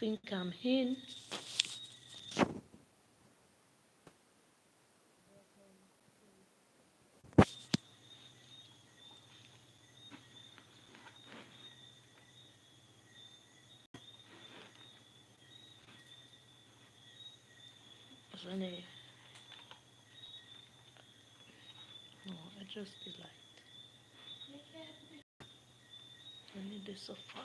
think I'm in. Renee. No, I just did like I need this so far.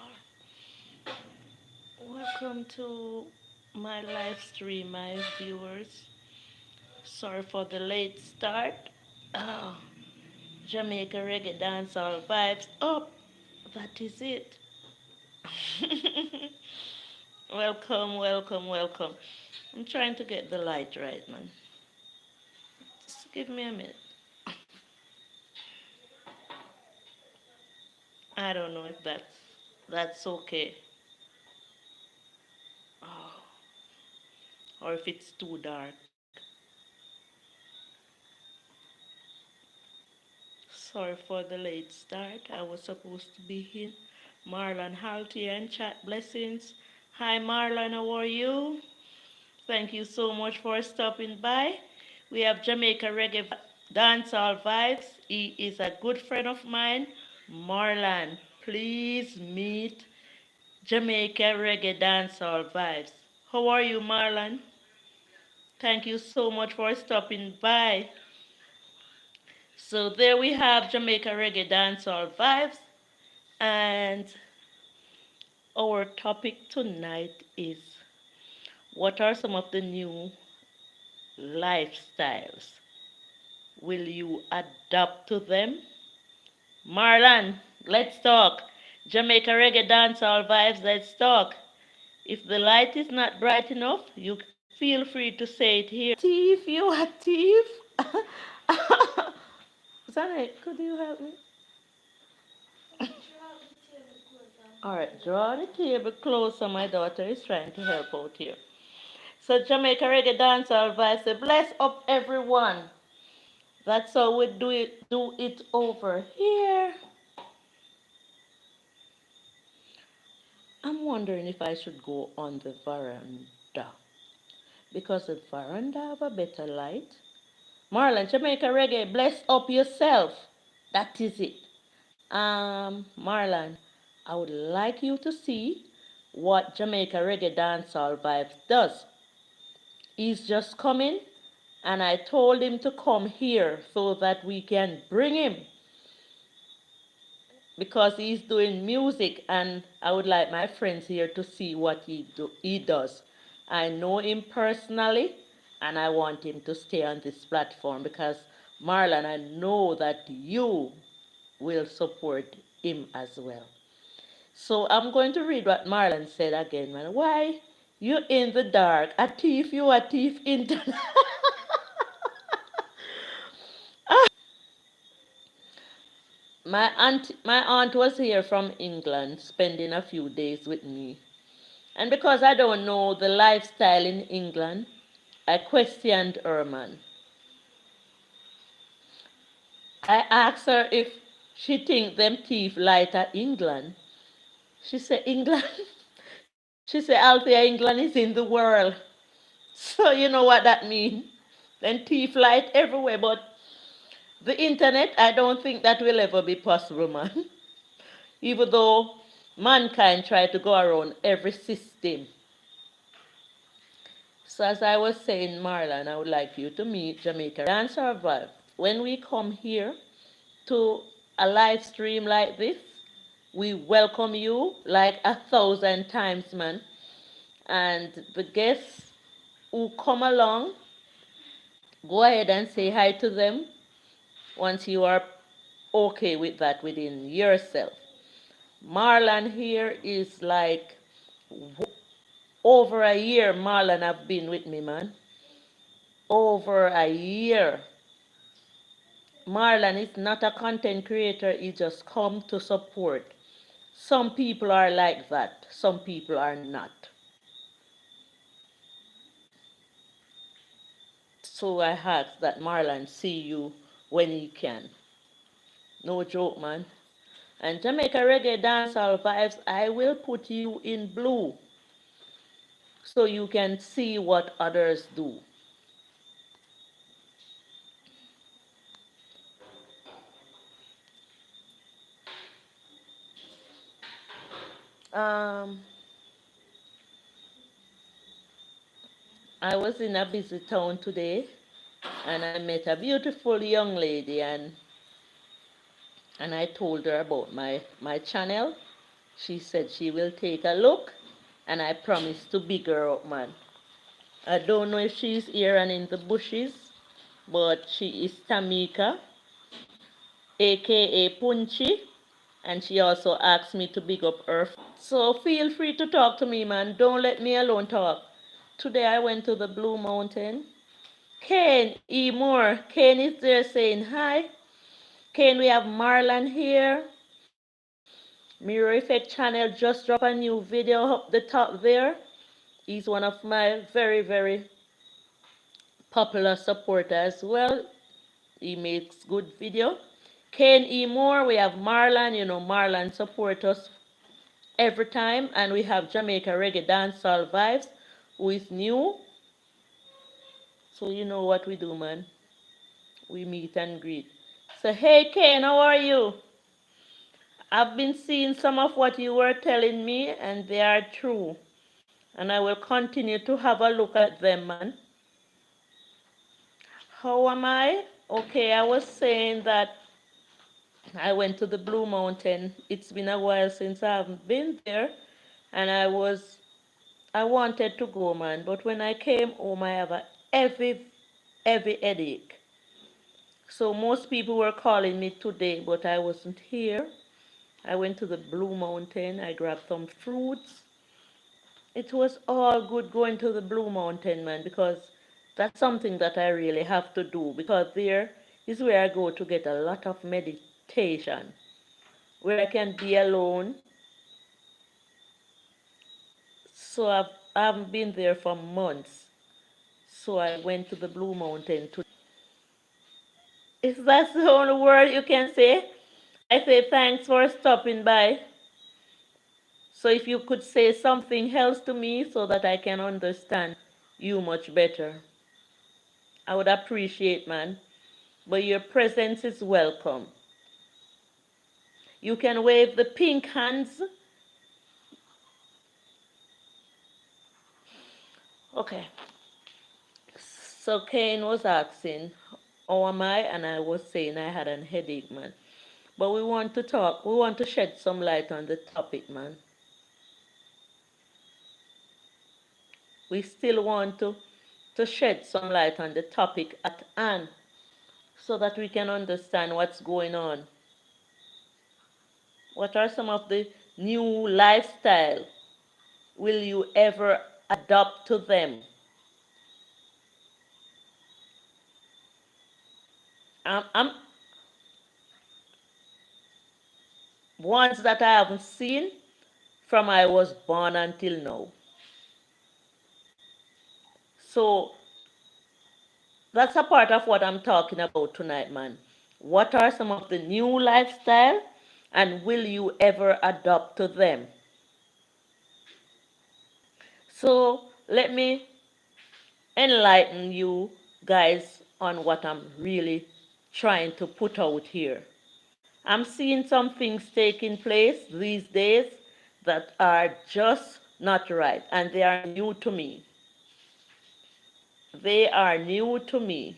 Welcome to my live stream, my viewers. Sorry for the late start. Oh, Jamaica reggae dancehall vibes up. That is it. Welcome, welcome, welcome. I'm trying to get the light right, man. Just give me a minute. I don't know if that's okay. Oh, or if it's too dark. Sorry for the late start. I was supposed to be here. Marlon Althea and chat blessings. Hi Marlon, how are you? Thank you so much for stopping by. We have Jamaica Reggae Dancehall Vibes. He is a good friend of mine. Marlon, please meet Jamaica Reggae Dancehall Vibes. How are you, Marlon? Thank you so much for stopping by. So there we have Jamaica Reggae Dancehall Vibes. And our topic tonight is what are some of the new lifestyles? Will you adapt to them? Marlon, let's talk. Jamaica Reggae Dancehall Vibes, let's talk. If the light is not bright enough, you feel free to say it here. Thief, you a thief? Sonny, could you help me? All right, draw the table closer. My daughter is trying to help out here. So Jamaica Reggae Dancehall Vibes say, bless up everyone. That's how we do it over here. I'm wondering if I should go on the veranda because the veranda have a better light. Marlon, Jamaica Reggae, bless up yourself. That is it. Marlon, I would like you to see what Jamaica Reggae Dancehall Vibes does. He's just coming, and I told him to come here so that we can bring him because he's doing music, and I would like my friends here to see what he does. I know him personally, and I want him to stay on this platform because Marlon, I know that you will support him as well. So I'm going to read what Marlon said again, man. Why you in the dark? A thief, you a thief in the my aunt was here from England spending a few days with me. And because I don't know the lifestyle in England, I questioned her, man. I asked her if she think them thief light at England. She said England. She said Althea, England is in the world. So you know what that means. Then thief light everywhere, but the internet, I don't think that will ever be possible, man. Even though mankind tried to go around every system. So as I was saying, Marlon, I would like you to meet Jamaica and Survive. When we come here to a live stream like this, we welcome you like 1,000 times, man. And the guests who come along, go ahead and say hi to them once you are okay with that within yourself. Marlon here is like over a year. Marlon have been with me, man. Over a year. Marlon is not a content creator, he just come to support. Some people are like that, some people are not. So I ask that Marlon see you when he can. No joke, man. And Jamaica Reggae Dancehall Vibes, I will put you in blue. so you can see what others do. Um, I was in a busy town today and I met a beautiful young lady, and I told her about my channel. She said she will take a look and I promised to big her up, man. I don't know if she's here and in the bushes, but she is Tamika, aka Punchy, and she also asked me to big up her. So feel free to talk to me, man. Don't let me alone talk. Today I went to the Blue Mountain. Kane E. Moore. Kane is there saying hi. Kane, we have Marlon here. Mirror Effect channel just dropped a new video up the top there. He's one of my very, very popular supporters as well. He makes good video. Kane E. Moore, we have Marlon. You know, Marlon support us every time. And we have Jamaica Reggae Dancehall Vibes, who is new. So you know what we do, man. We meet and greet. So, hey, Kane, how are you? I've been seeing some of what you were telling me, and they are true. And I will continue to have a look at them, man. How am I? Okay, I was saying that I went to the Blue Mountain. It's been a while since I haven't been there, and I wanted to go, man. But when I came home, I have a heavy, heavy headache. So most people were calling me today, but I wasn't here. I went to the Blue Mountain. I grabbed some fruits. It was all good going to the Blue Mountain, man, because that's something that I really have to do, because there is where I go to get a lot of meditation, where I can be alone. So I haven't been there for months. So I went to the Blue Mountain to. Is that the only word you can say? I say thanks for stopping by. So if you could say something else to me so that I can understand you much better, I would appreciate, man. But your presence is welcome. You can wave the pink hands. Okay. So Kane was asking, how am I? And I was saying I had an headache, man. But we want to talk, we want to shed some light on the topic, man. We still want to shed some light on the topic at hand so that we can understand what's going on. What are some of the new lifestyle? Will you ever adopt to them? I'm ones that I haven't seen from I was born until now. So that's a part of what I'm talking about tonight, man. What are some of the new lifestyle, and will you ever adopt to them? So let me enlighten you guys on what I'm really trying to put out here. I'm seeing some things taking place these days that are just not right, and they are new to me. They are new to me.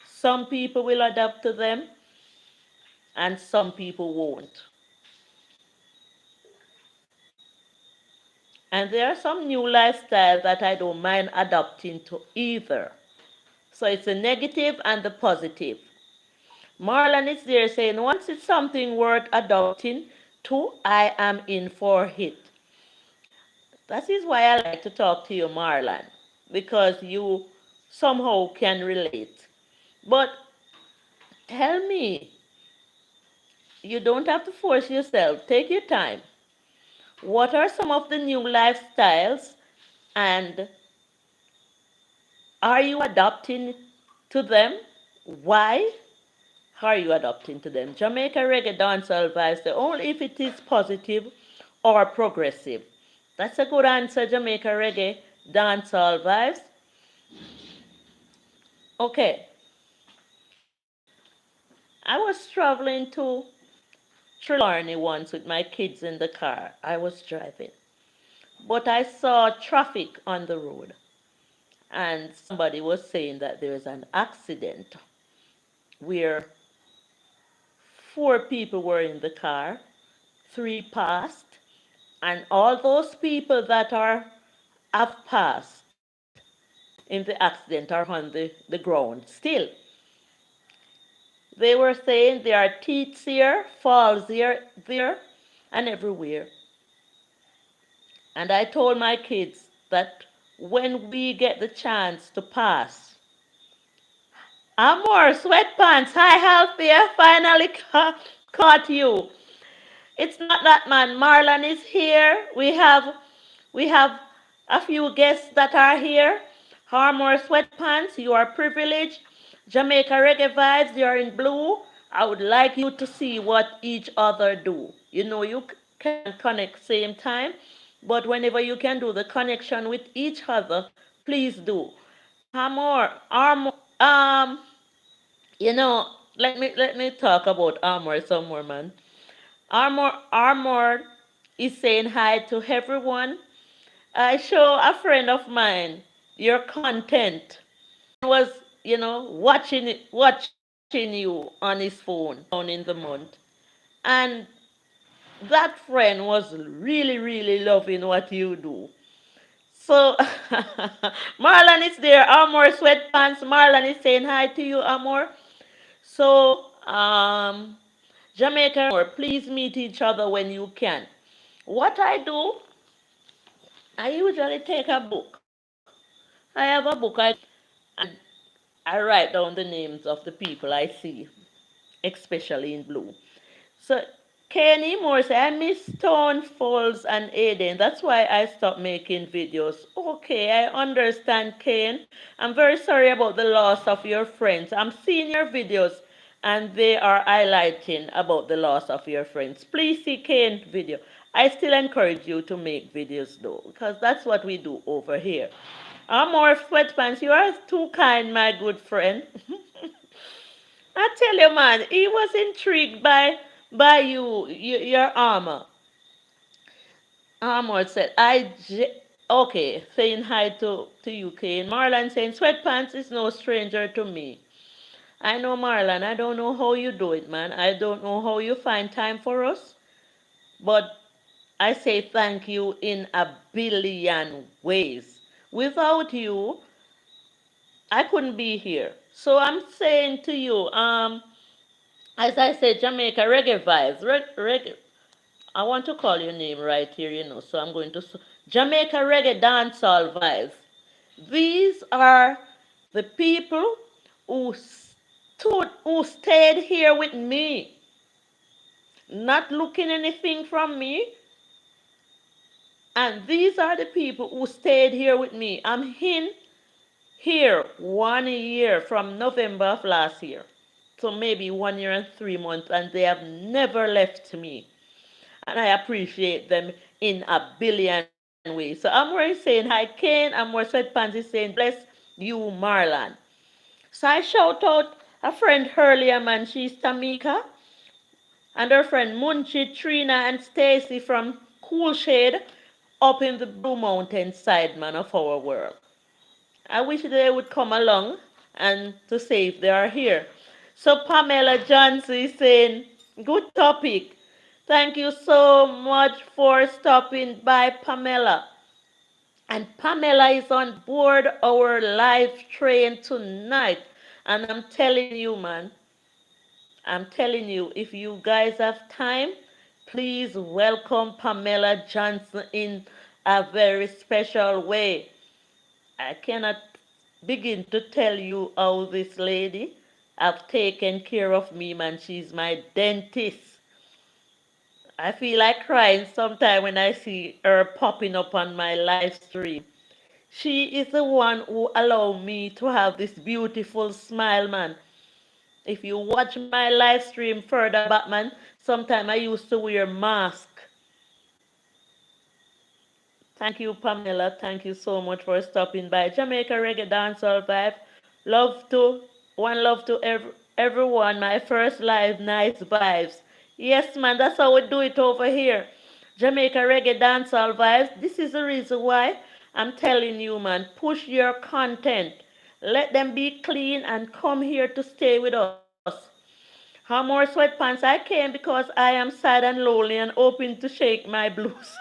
Some people will adapt to them, and some people won't. And there are some new lifestyles that I don't mind adopting to either. So it's the negative and the positive. Marlon is there saying, once it's something worth adopting to, I am in for it. That is why I like to talk to you, Marlon, because you somehow can relate. But tell me, you don't have to force yourself. Take your time. What are some of the new lifestyles, and are you adopting to them? Why are you adopting to them? Jamaica Reggae Dancehall Vibes, only if it is positive or progressive. That's a good answer, Jamaica reggae, dancehall vibes. Okay, I was traveling to Trelawney once with my kids in the car. I was driving, but I saw traffic on the road, and somebody was saying that there's an accident where four people were in the car, three passed, and all those people that are have passed in the accident are on the ground still. They were saying there are teeth here, falls here, there, and everywhere. And I told my kids that when we get the chance to pass, Amor, sweatpants, hi Althea, finally caught you. It's not that man. Marlon is here. We have a few guests that are here. Harmore Sweatpants, you are privileged. Jamaica Reggae Vibes, you are in blue. I would like you to see what each other do. You know you can connect same time, but whenever you can do the connection with each other, please do. Harmore, Armor, you know, let me talk about Armor some more, man. Armor is saying hi to everyone. I show a friend of mine your content. Was, watching you on his phone down in the month. And that friend was really, really loving what you do. So Marlon is there. Amor Sweatpants. Marlon is saying hi to you, Amor. So Jamaica, please meet each other when you can. What I do, I usually take a book. I have a book and I write down the names of the people I see, especially in blue. So Kenny Moore said, I miss Stone Falls and Aiden. That's why I stopped making videos. Okay, I understand, Kane. I'm very sorry about the loss of your friends. I'm seeing your videos and they are highlighting about the loss of your friends. Please see Kane's video. I still encourage you to make videos though, because that's what we do over here. More sweatpants. You are too kind, my good friend. I tell you, man, he was intrigued by your armor. Armor said, okay, saying hi to you, Kane. Marlon saying, sweatpants is no stranger to me. I know, Marlon. I don't know how you do it, man. I don't know how you find time for us, but I say thank you in a billion ways. Without you, I couldn't be here. So I'm saying to you, as I said, Jamaica reggae vibes, reggae. I want to call your name right here, So I'm going to Jamaica reggae dancehall vibes. These are the people who stayed here with me, not looking anything from me. And these are the people who stayed here with me. I'm in here 1 year from November of last year. So maybe 1 year and 3 months, and they have never left me. And I appreciate them in a billion ways. So Amor is saying hi, Kane. Amor Sweatpants is saying bless you, Marlon. So I shout out a friend earlier, man. She's Tamika, and her friend Munchie, Trina, and Stacy from Cool Shade up in the Blue Mountain side, man, of our world. I wish they would come along and to say if they are here. So Pamela Johnson is saying, good topic. Thank you so much for stopping by, Pamela. And Pamela is on board our live train tonight. And I'm telling you, man, I'm telling you, if you guys have time, please welcome Pamela Johnson in a very special way. I cannot begin to tell you how this lady have taken care of me, man. She's my dentist. I feel like crying sometime when I see her popping up on my live stream. She is the one who allowed me to have this beautiful smile, man. If you watch my live stream further back, man, sometime I used to wear mask Thank you, Pamela. Thank you so much for stopping by. Jamaica Reggae Dancehall Vibe. Love to, one love to everyone. My first live, nice vibes. Yes, man, that's how we do it over here. Jamaica Reggae Dancehall Vibes. This is the reason why I'm telling you, man, push your content. Let them be clean and come here to stay with us. How more sweatpants? I came because I am sad and lonely and hoping to shake my blues.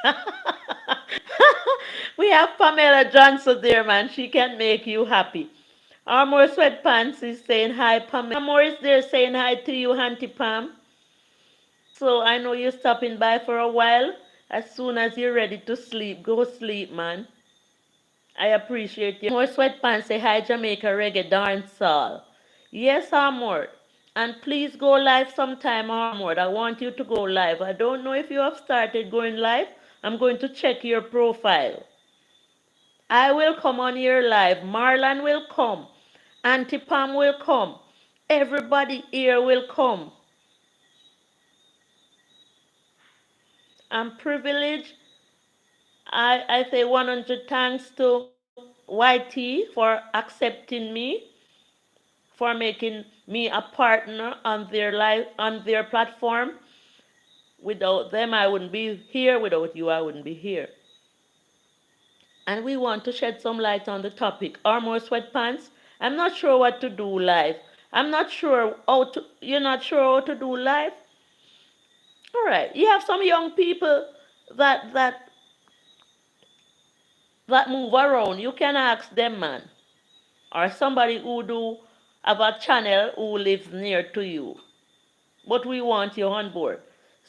We have Pamela Johnson there, man. She can make you happy. Armor Sweatpants is saying hi, Pamela. Armor is there saying hi to you, Auntie Pam. So I know you're stopping by for a while. As soon as you're ready to sleep, go sleep, man. I appreciate you. More Sweatpants say hi, Jamaica Reggae Dancehall. Yes, Armor. And please go live sometime, Armor. I want you to go live. I don't know if you have started going live. I'm going to check your profile. I will come on your live. Marlon will come. Auntie Pam will come. Everybody here will come. I'm privileged. I say 100 thanks to YT for accepting me, for making me a partner on their live on their platform. Without them, I wouldn't be here. Without you, I wouldn't be here. And we want to shed some light on the topic. Are more sweatpants? I'm not sure what to do live. I'm not sure how to. You're not sure how to do live. All right. You have some young people that move around. You can ask them, man, or somebody who do have a channel who lives near to you. But we want you on board.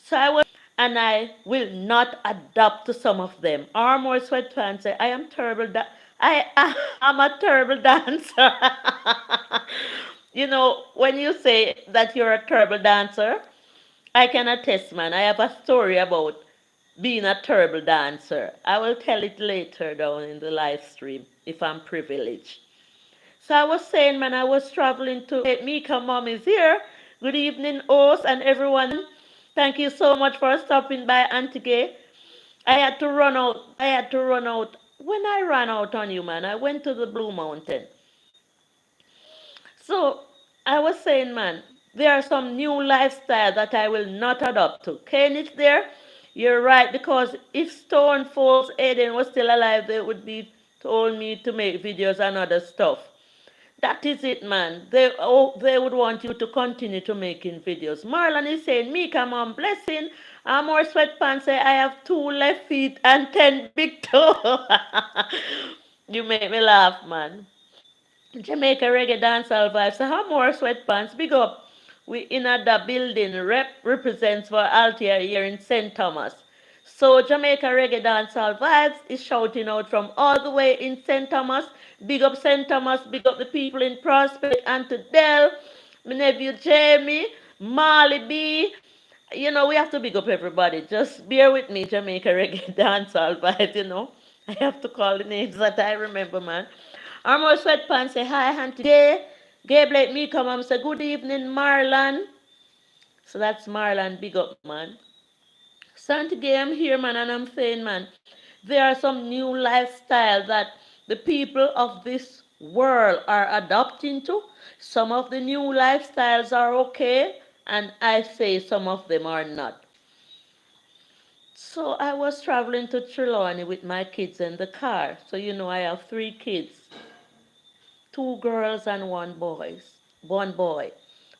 So and I will not adapt to some of them. Or more sweatpants say, I am terrible. I'm a terrible dancer. You know, when you say that you're a terrible dancer, I can attest, man. I have a story about being a terrible dancer. I will tell it later down in the live stream if I'm privileged. So I was saying, man, I was traveling to Mika Mom is here. Good evening, host and everyone. Thank you so much for stopping by, Auntie Gay. I had to run out. I had to run out. When I ran out on you, man, I went to the Blue Mountain. So I was saying, man, there are some new lifestyle that I will not adopt to. Kane is there. You're right, because if Stone Falls Aiden was still alive, they would be told me to make videos and other stuff. That is it, man. They would want you to continue to making videos. Marlon is saying, me come on, blessing. I'm more sweatpants. Say I have 2 left feet and 10 big toes. You make me laugh, man. Jamaica Reggae Dancehall Vibes. So how more sweatpants? Big up. We in the building. Represents for Althea here in St. Thomas. So Jamaica Reggae Dancehall Vibes is shouting out from all the way in St. Thomas. Big up St. Thomas. Big up the people in Prospect and to Dell. My nephew Jamie. Marley B. You know, we have to big up everybody. Just bear with me, Jamaica Reggae Dancehall Vibes, you know. I have to call the names that I remember, man. Armor Sweatpants say hi, Auntie Gay. Gay Blake me come and say good evening, Marlon. So that's Marlon, big up, man. So Auntie Gay, I'm here, man, and I'm saying, man, there are some new lifestyle that the people of this world are adopting to. Some of the new lifestyles are okay, and I say some of them are not. So I was traveling to Trelawney with my kids in the car. So you know I have 3 kids. 2 girls and 1 boy.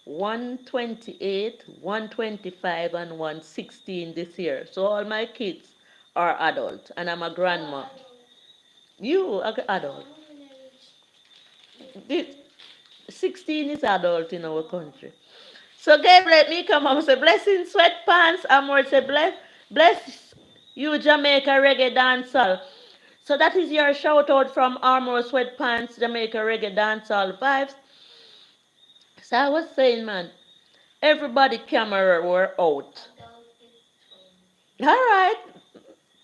128, 125, and 116 this year. So all my kids are adult, and I'm a grandma. You are adult. The 16 is adult in our country. So Gabe let me come home say blessing sweatpants. Amor say bless you Jamaica reggae dancehall. So that is your shout out from Armor Sweatpants, Jamaica Reggae Dancehall Vibes. So I was saying, man, everybody camera were out. All right,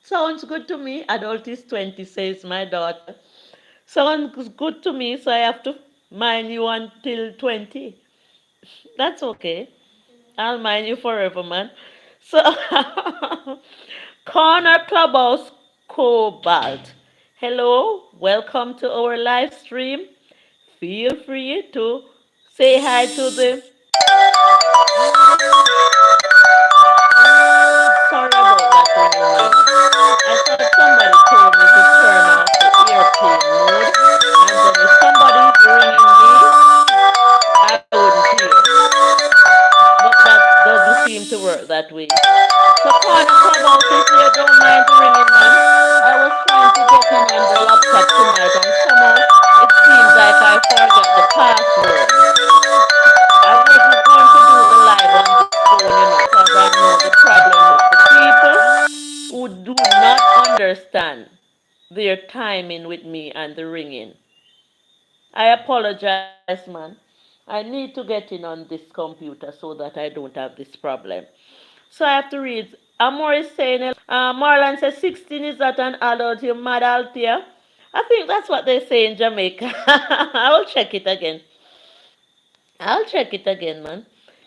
sounds good to me. Adult is 20, says my daughter. Sounds good to me, so I have to mind you until 20. That's okay. I'll mind you forever, man. So, Corner Clubhouse Cobalt. Hello, welcome to our live stream. Feel free to say hi to the. Sorry about that ringing, man. I thought somebody told me to turn off the airplane mode, and then if somebody is ringing me, I wouldn't hear. But that doesn't seem to work that way. So corner clubhouse, if you don't mind ringing, man. I was trying to get in on the laptop tonight, and somehow it seems like I forgot the password. I wasn't going to do the live on this phone, because I know the problem with the people who do not understand their timing with me and the ringing. I apologize, man. I need to get in on this computer so that I don't have this problem. So I have to read. Amor is saying, Marlon says 16 is not an adult, you mad Althea. I think that's what they say in Jamaica. I will check it again. I'll check it again, man.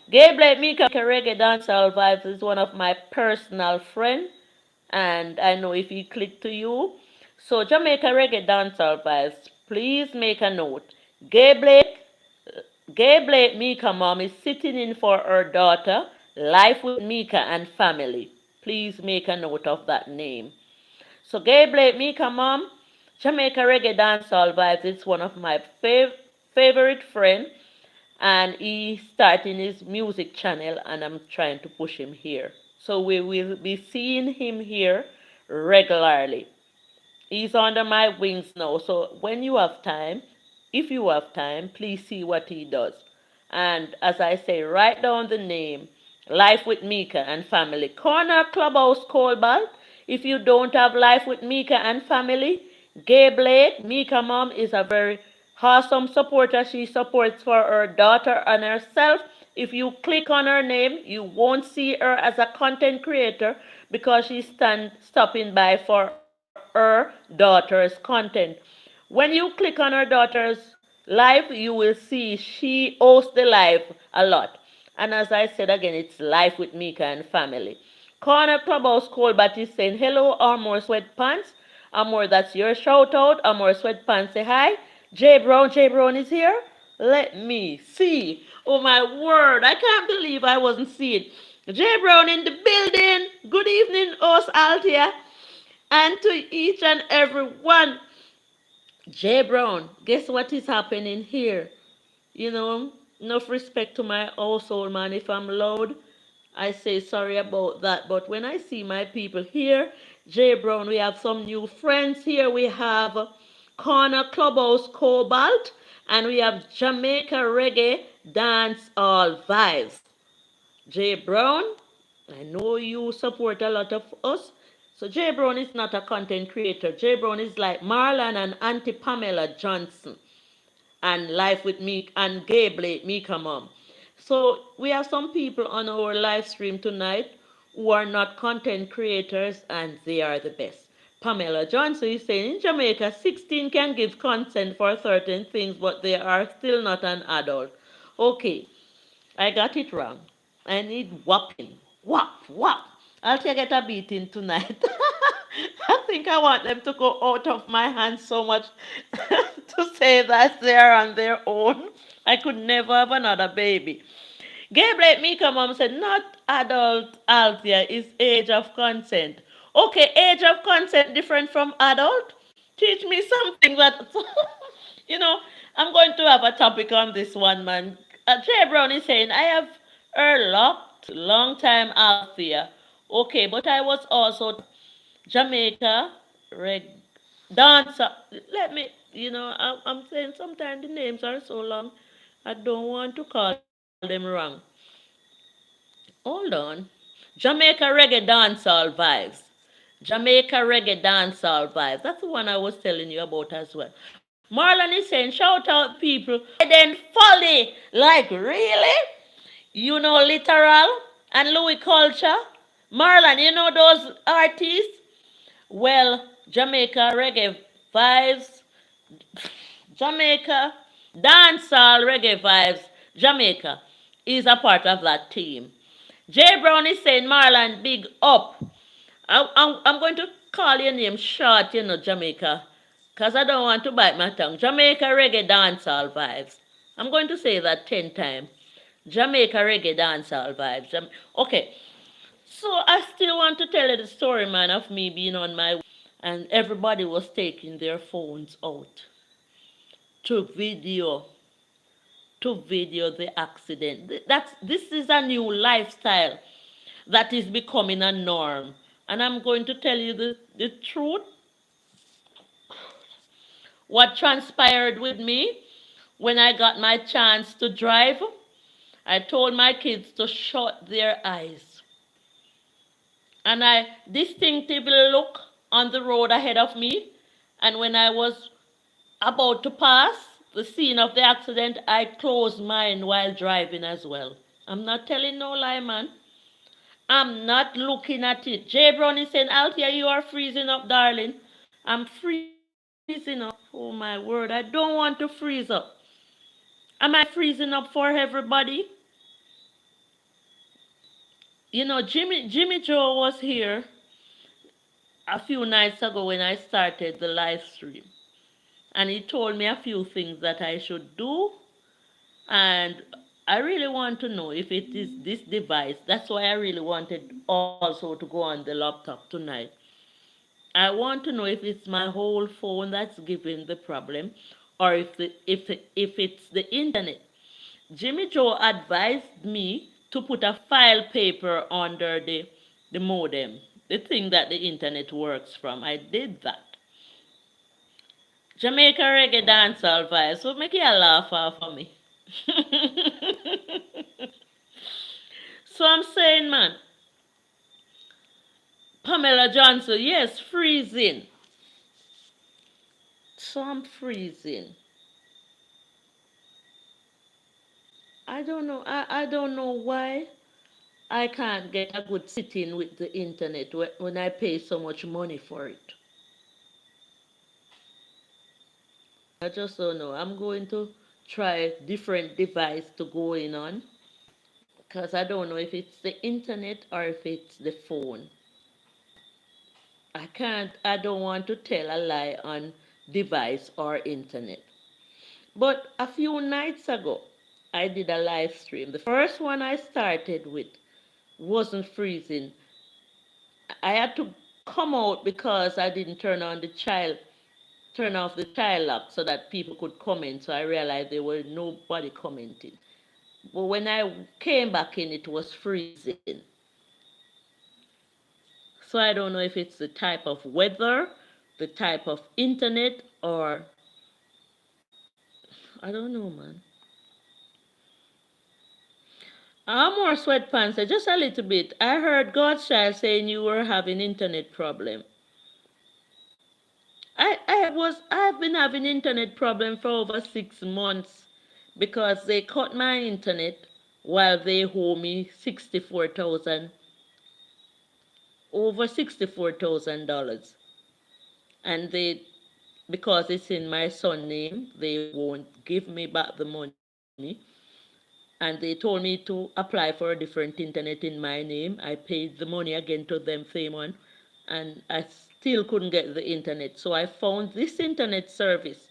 Gabe Blake Mika Reggae Dancehall Vibes is one of my personal friend, and I know if he click to you. So Jamaica Reggae Dancehall Vibes, please make a note. Gabe Blake, Gabe Blake Mika mom is sitting in for her daughter, Life with Mika and Family. Please make a note of that name. So Gabe Blake Mika mom, Jamaica Reggae Dancehall Vibes is one of my favorite friend, and he's starting his music channel, and I'm trying to push him here. So we will be seeing him here regularly. He's under my wings now. So when you have time, if you have time, please see what he does. And as I say, write down the name, Life with Mika and Family. Corner Clubhouse Cobalt. If you don't have Life with Mika and Family, Gay Blake, Mika mom, is a very awesome supporter. She supports for her daughter and herself. If you click on her name, you won't see her as a content creator because she's stopping by for her daughter's content. When you click on her daughter's live, you will see she hosts the live a lot. And as I said again, it's Life with Mika and Family. Corner Clubhouse Colbert is saying, hello, Armor Sweatpants. Amor, that's your shout out. Amor Sweatpants, say hi. J Brown is here. Let me see. Oh my word, I can't believe I wasn't seeing J Brown in the building. Good evening, us Althea, and to each and every one. J Brown, guess what is happening here? Enough respect to my household, man. If I'm loud, I say sorry about that. But when I see my people here, J Brown, we have some new friends here. We have Corner Clubhouse Cobalt, and we have Jamaica Reggae Dance All Vibes. J Brown, I know you support a lot of us. So J Brown is not a content creator. J Brown is like Marlon and Auntie Pamela Johnson and Life with Me and Gay Blake Mika Mom. So we have some people on our live stream tonight who are not content creators, and they are the best. Pamela Johnson is saying in Jamaica 16 can give consent for certain things, but they are still not an adult. Okay, I got it wrong. I need whopping. Whop, whop. I'll get a beating tonight. I think I want them to go out of my hands so much to say that they are on their own. I could never have another baby. Gabriel Mika mom said, not adult Althea is age of consent. Okay, age of consent different from adult? Teach me something that, you know, I'm going to have a topic on this one, man. Jay Brown is saying, I have her locked long time Althea. Okay, but I was also Jamaica, reg, dancer. Let me, I'm saying sometimes the names are so long, I don't want to call them wrong. Hold on. Jamaica Reggae Dancehall Vibes. Jamaica Reggae Dancehall Vibes. That's the one I was telling you about as well. Marlon is saying, shout out people. Then Folly. Like, really? Literal and Louis Culture. Marlon, you know those artists? Well, Jamaica Reggae Vibes. Jamaica Dancehall Reggae Vibes. Jamaica is a part of that team. Jay Brown is saying, Marlon, big up. I'm going to call your name short, Jamaica, because I don't want to bite my tongue. Jamaica reggae dancehall vibes. I'm going to say that 10 times. Jamaica reggae dancehall vibes. Okay, so I still want to tell you the story, man, of me being on my way, and everybody was taking their phones out to video the accident. This is a new lifestyle that is becoming a norm. And I'm going to tell you the truth, what transpired with me when I got my chance to drive. I told my kids to shut their eyes. And I distinctively looked on the road ahead of me. And when I was about to pass the scene of the accident, I closed mine while driving as well. I'm not telling no lie, man. I'm not looking at it. Jay Brown is saying, Althea, you are freezing up, darling. I'm freezing up. Oh my word, I don't want to freeze up. Am I freezing up for everybody? Jimmy Joe was here a few nights ago when I started the live stream. And he told me a few things that I should do. And I really want to know if it is this device. That's why I really wanted also to go on the laptop tonight. I want to know if it's my whole phone that's giving the problem, or if it's the internet. Jimmy Joe advised me to put a file paper under the modem, the thing that the internet works from. I did that. Jamaica reggae dancehall vibes. So make you laugh off of me. So I'm saying, man, Pamela Johnson, yes, freezing. So I'm freezing. I don't know why I can't get a good sitting with the internet when I pay so much money for it. I just don't know. I'm going to try different device to go in on because I don't know if it's the internet or if it's the phone. I don't want to tell a lie on device or internet. But a few nights ago, I did a live stream. The first one I started with wasn't freezing. I had to come out because I didn't turn off the child lock so that people could comment. So I realized there was nobody commenting. But when I came back in, it was freezing. So I don't know if it's the type of weather, the type of internet, or I don't know, man. More sweatpants, just a little bit. I heard Godchild saying you were having internet problem. I've been having internet problem for over 6 months because they cut my internet while they owe me 64,000, over $64,000. And they, because it's in my son's name, they won't give me back the money. And they told me to apply for a different internet in my name. I paid the money again to them, same one, and I still couldn't get the internet. So I found this internet service,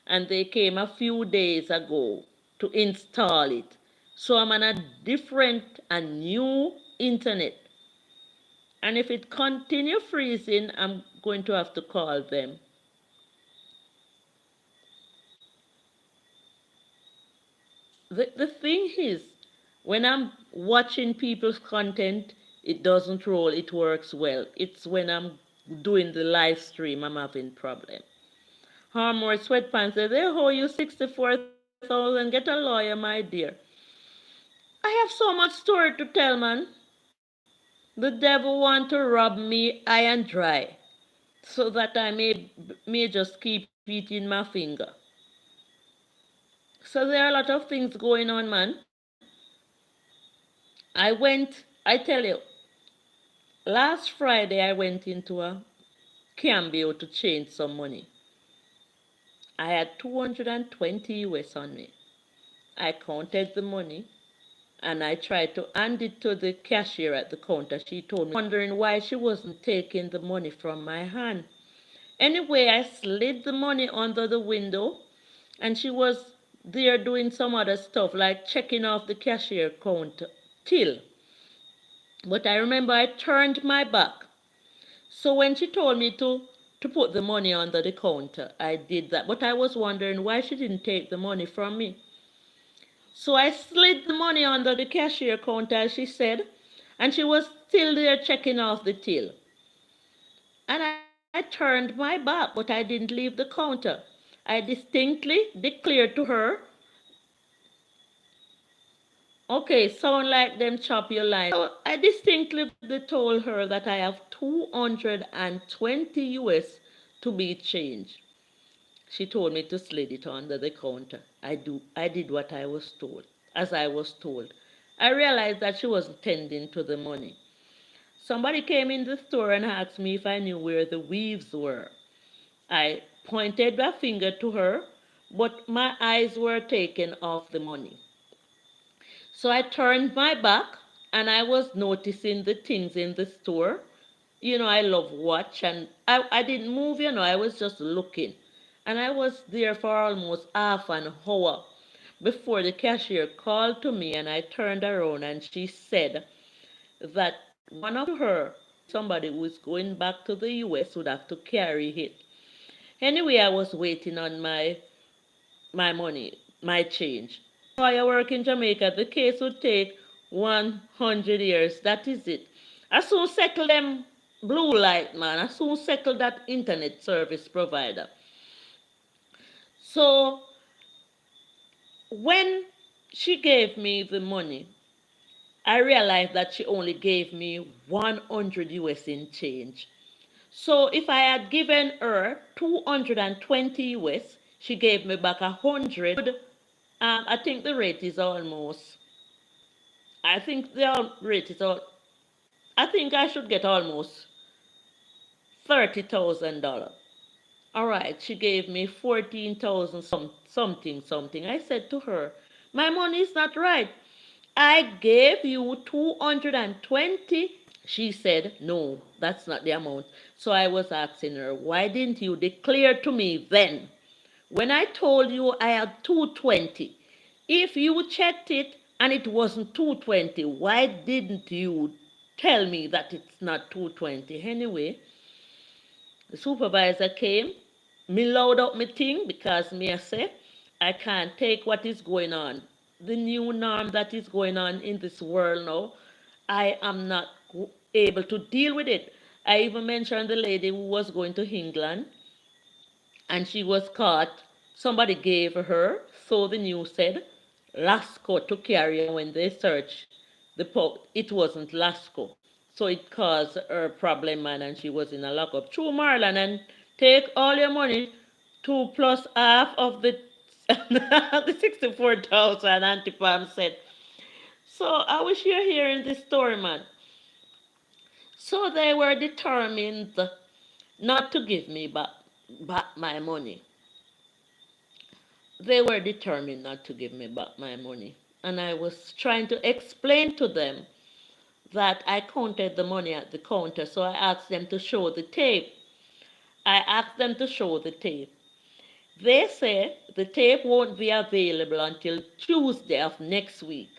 and they came a few days ago to install it. So I'm on a different and new internet. And if it continue freezing, I'm going to have to call them. The thing is, when I'm watching people's content, it doesn't roll, it works well. It's when I'm doing the live stream I'm having problem. Harmore Sweatpants says, they owe you 64,000. Get a lawyer, my dear. I have so much story to tell, man. The devil want to rob me high and dry so that I may just keep eating my finger. So there are a lot of things going on, man. I tell you, last Friday I went into a Cambio to change some money. I had 220 US on me. I counted the money and I tried to hand it to the cashier at the counter. She told me, wondering why she wasn't taking the money from my hand. Anyway, I slid the money under the window, and she was there doing some other stuff like checking off the cashier count till. But I remember I turned my back. So when she told me to put the money under the counter, I did that. But I was wondering why she didn't take the money from me. So I slid the money under the cashier counter, as she said, and she was still there checking off the till. And I turned my back, but I didn't leave the counter. I distinctly declared to her, okay, sound like them chop your line. So I distinctly told her that I have 220 US to be changed. She told me to slid it under the counter. I did what I was told, as I was told. I realized that she wasn't tending to the money. Somebody came in the store and asked me if I knew where the weaves were. I pointed my finger to her, but my eyes were taken off the money. So I turned my back and I was noticing the things in the store. I love watch, and I didn't move, I was just looking. And I was there for almost half an hour before the cashier called to me, and I turned around and she said that one of her, somebody who is going back to the US, would have to carry it. Anyway, I was waiting on my money, my change. I work in Jamaica, the case would take 100 years. That is it. I soon settle them blue light, man. I soon settle that internet service provider. So when she gave me the money, I realized that she only gave me 100 US in change. So if I had given her 220 US, she gave me back 100. I think the rate is almost, I think the rate is all, I think I should get almost $30,000. All right, she gave me 14,000 something. I said to her, my money is not right. I gave you 220. She said, no, that's not the amount. So I was asking her, why didn't you declare to me then? When I told you I had 220, if you checked it and it wasn't 220, why didn't you tell me that it's not 220? Anyway, the supervisor came, me load up my thing because me I say, I can't take what is going on. The new norm that is going on in this world now, I am not able to deal with it. I even mentioned the lady who was going to England and she was caught. Somebody gave her, so the news said, Lasco to carry her when they searched the pub. It wasn't Lasco. So it caused her problem, man, and she was in a lockup. True, Marlon, and take all your money, two plus half of the, the 64,000 Anti-Farm said. So I wish you're hearing this story, man. So they were determined not to give me back my money. They were determined not to give me back my money. And I was trying to explain to them that I counted the money at the counter, so I asked them to show the tape. I asked them to show the tape. They say the tape won't be available until Tuesday of next week.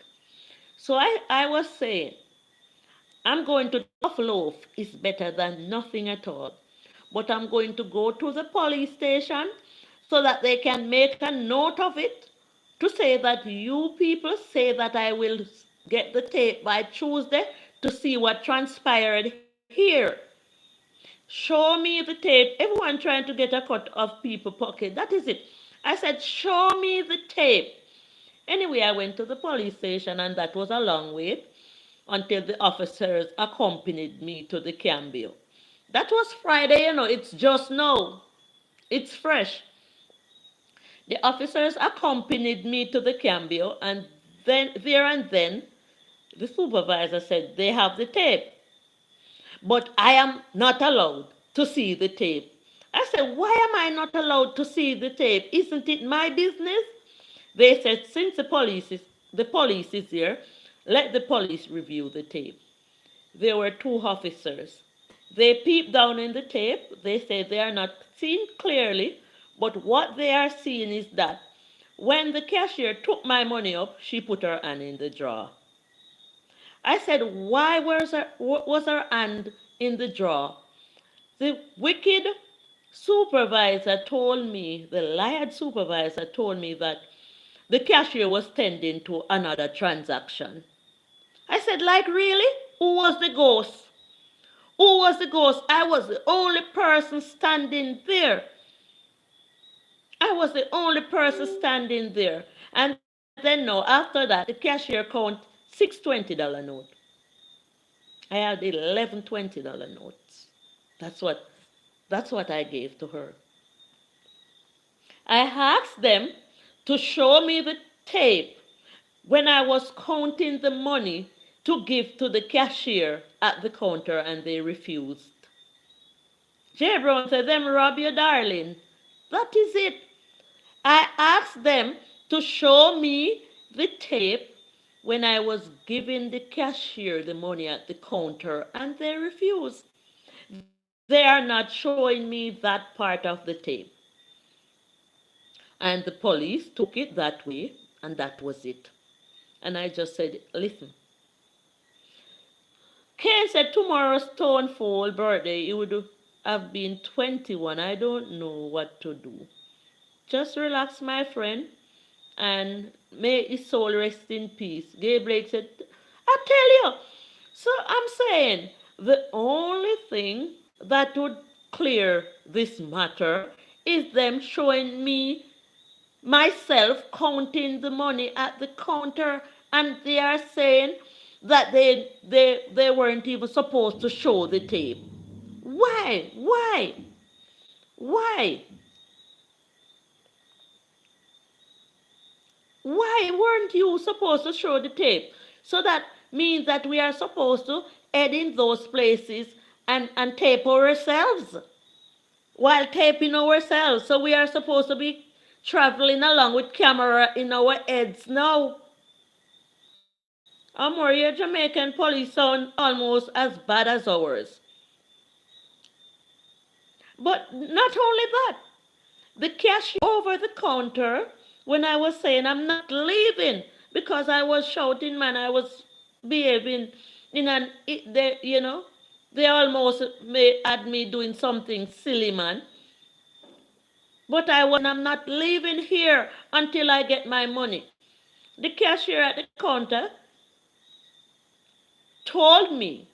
So I was saying, I'm going to tough loaf is better than nothing at all. But I'm going to go to the police station so that they can make a note of it to say that you people say that I will get the tape by Tuesday to see what transpired here. Show me the tape. Everyone trying to get a cut of people's pocket. That is it. I said, show me the tape. Anyway, I went to the police station and that was a long wait until the officers accompanied me to the cambio. That was Friday, it's just now. It's fresh. The officers accompanied me to the cambio, and then there and then the supervisor said they have the tape, but I am not allowed to see the tape. I said, why am I not allowed to see the tape? Isn't it my business? They said, since the police is here, Let the police review the tape. There were two officers. They peep down in the tape. They say they are not seeing clearly, but what they are seeing is that when the cashier took my money up, she put her hand in the drawer. I said, why was her hand in the drawer? The wicked supervisor told me, the liar supervisor told me that the cashier was tending to another transaction. I said, like, really? Who was the ghost? Who was the ghost? I was the only person standing there. I was the only person standing there. And then no, after that, the cashier count six $20 note. I had 11 $20 notes. That's what that's what I gave to her. I asked them to show me the tape when I was counting the money to give to the cashier at the counter, and they refused. J. Brown said, them rob you, darling. That is it. I asked them to show me the tape when I was giving the cashier the money at the counter, and they refused. They are not showing me that part of the tape. And the police took it that way, and that was it. And I just said, listen. Kane said tomorrow's Stonefall birthday, he would have been 21. I don't know what to do. Just relax, my friend, and may his soul rest in peace. Gabriel said, I tell you. So I'm saying the only thing that would clear this matter is them showing me myself counting the money at the counter, and they are saying that they weren't even supposed to show the tape. Why why weren't you supposed to show the tape? So that means that we are supposed to head in those places and tape ourselves while taping ourselves. So we are supposed to be traveling along with camera in our heads now. Your Jamaican police sound almost as bad as ours. But not only that, the cashier over the counter, when I was saying I'm not leaving because I was shouting, man, I was behaving in they almost had me doing something silly, man. But I was I'm not leaving here until I get my money. The cashier at the counter told me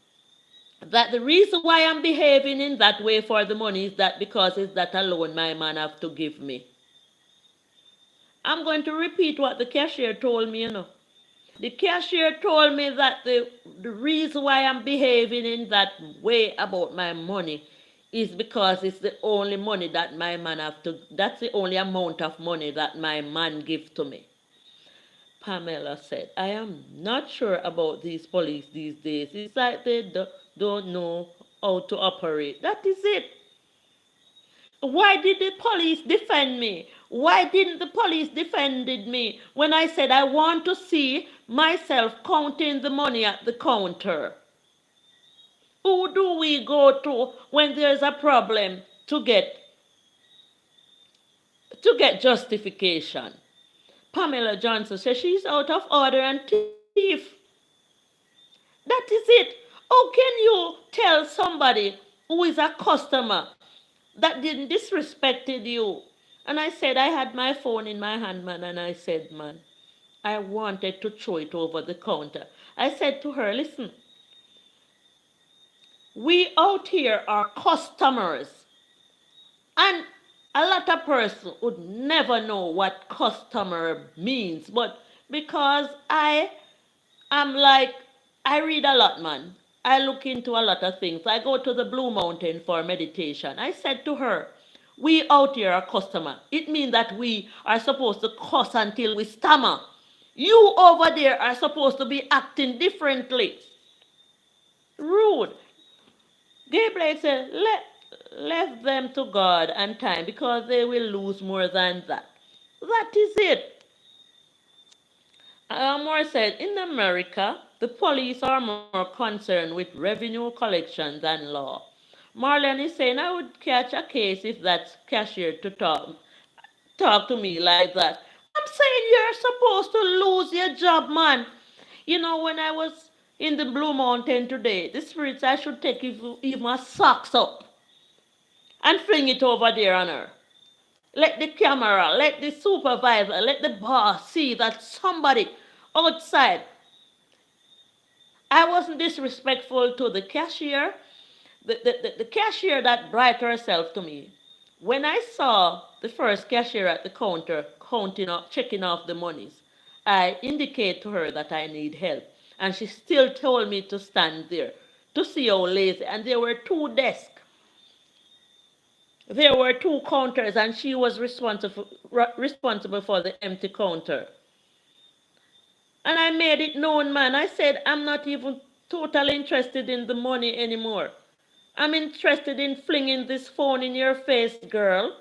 that the reason why I'm behaving in that way for the money is that because it's that alone my man have to give me. I'm going to repeat what the cashier told me. The cashier told me that the reason why I'm behaving in that way about my money is because it's the only money that my man have to, that's the only amount of money that my man give to me. Pamela said, I am not sure about these police these days. It's like they don't know how to operate. That is it. Why did the police defend me? Why didn't the police defended me when I said I want to see myself counting the money at the counter? Who do we go to when there's a problem to get justification? Pamela Johnson says she's out of order and thief. That is it. How can you tell somebody who is a customer that didn't disrespected you? And I said I had my phone in my hand, man, and I said, man, I wanted to throw it over the counter. I said to her, listen, we out here are customers. And a lot of person would never know what customer means. But because I'm like, I read a lot, man. I look into a lot of things. I go to the Blue Mountain for meditation. I said to her, we out here are customer. It means that we are supposed to cuss until we stammer. You over there are supposed to be acting differently. Rude. Gabriel said, left them to God and time because they will lose more than that. That is it. Moore said, in America, the police are more concerned with revenue collection than law. Marlon is saying, I would catch a case if that cashier to talk to me like that. I'm saying you're supposed to lose your job, man. You know, when I was in the Blue Mountain today, the spirits I should take even my socks up and fling it over there on her. Let the camera, let the supervisor, let the boss see that somebody outside. I wasn't disrespectful to the cashier. The cashier that brought herself to me. When I saw the first cashier at the counter counting up, checking off the monies, I indicate to her that I need help. And she still told me to stand there to see how lazy. And there were two desks. There were two counters, and she was responsible for the empty counter. And I made it known, man. I said, I'm not even totally interested in the money anymore. I'm interested in flinging this phone in your face, girl.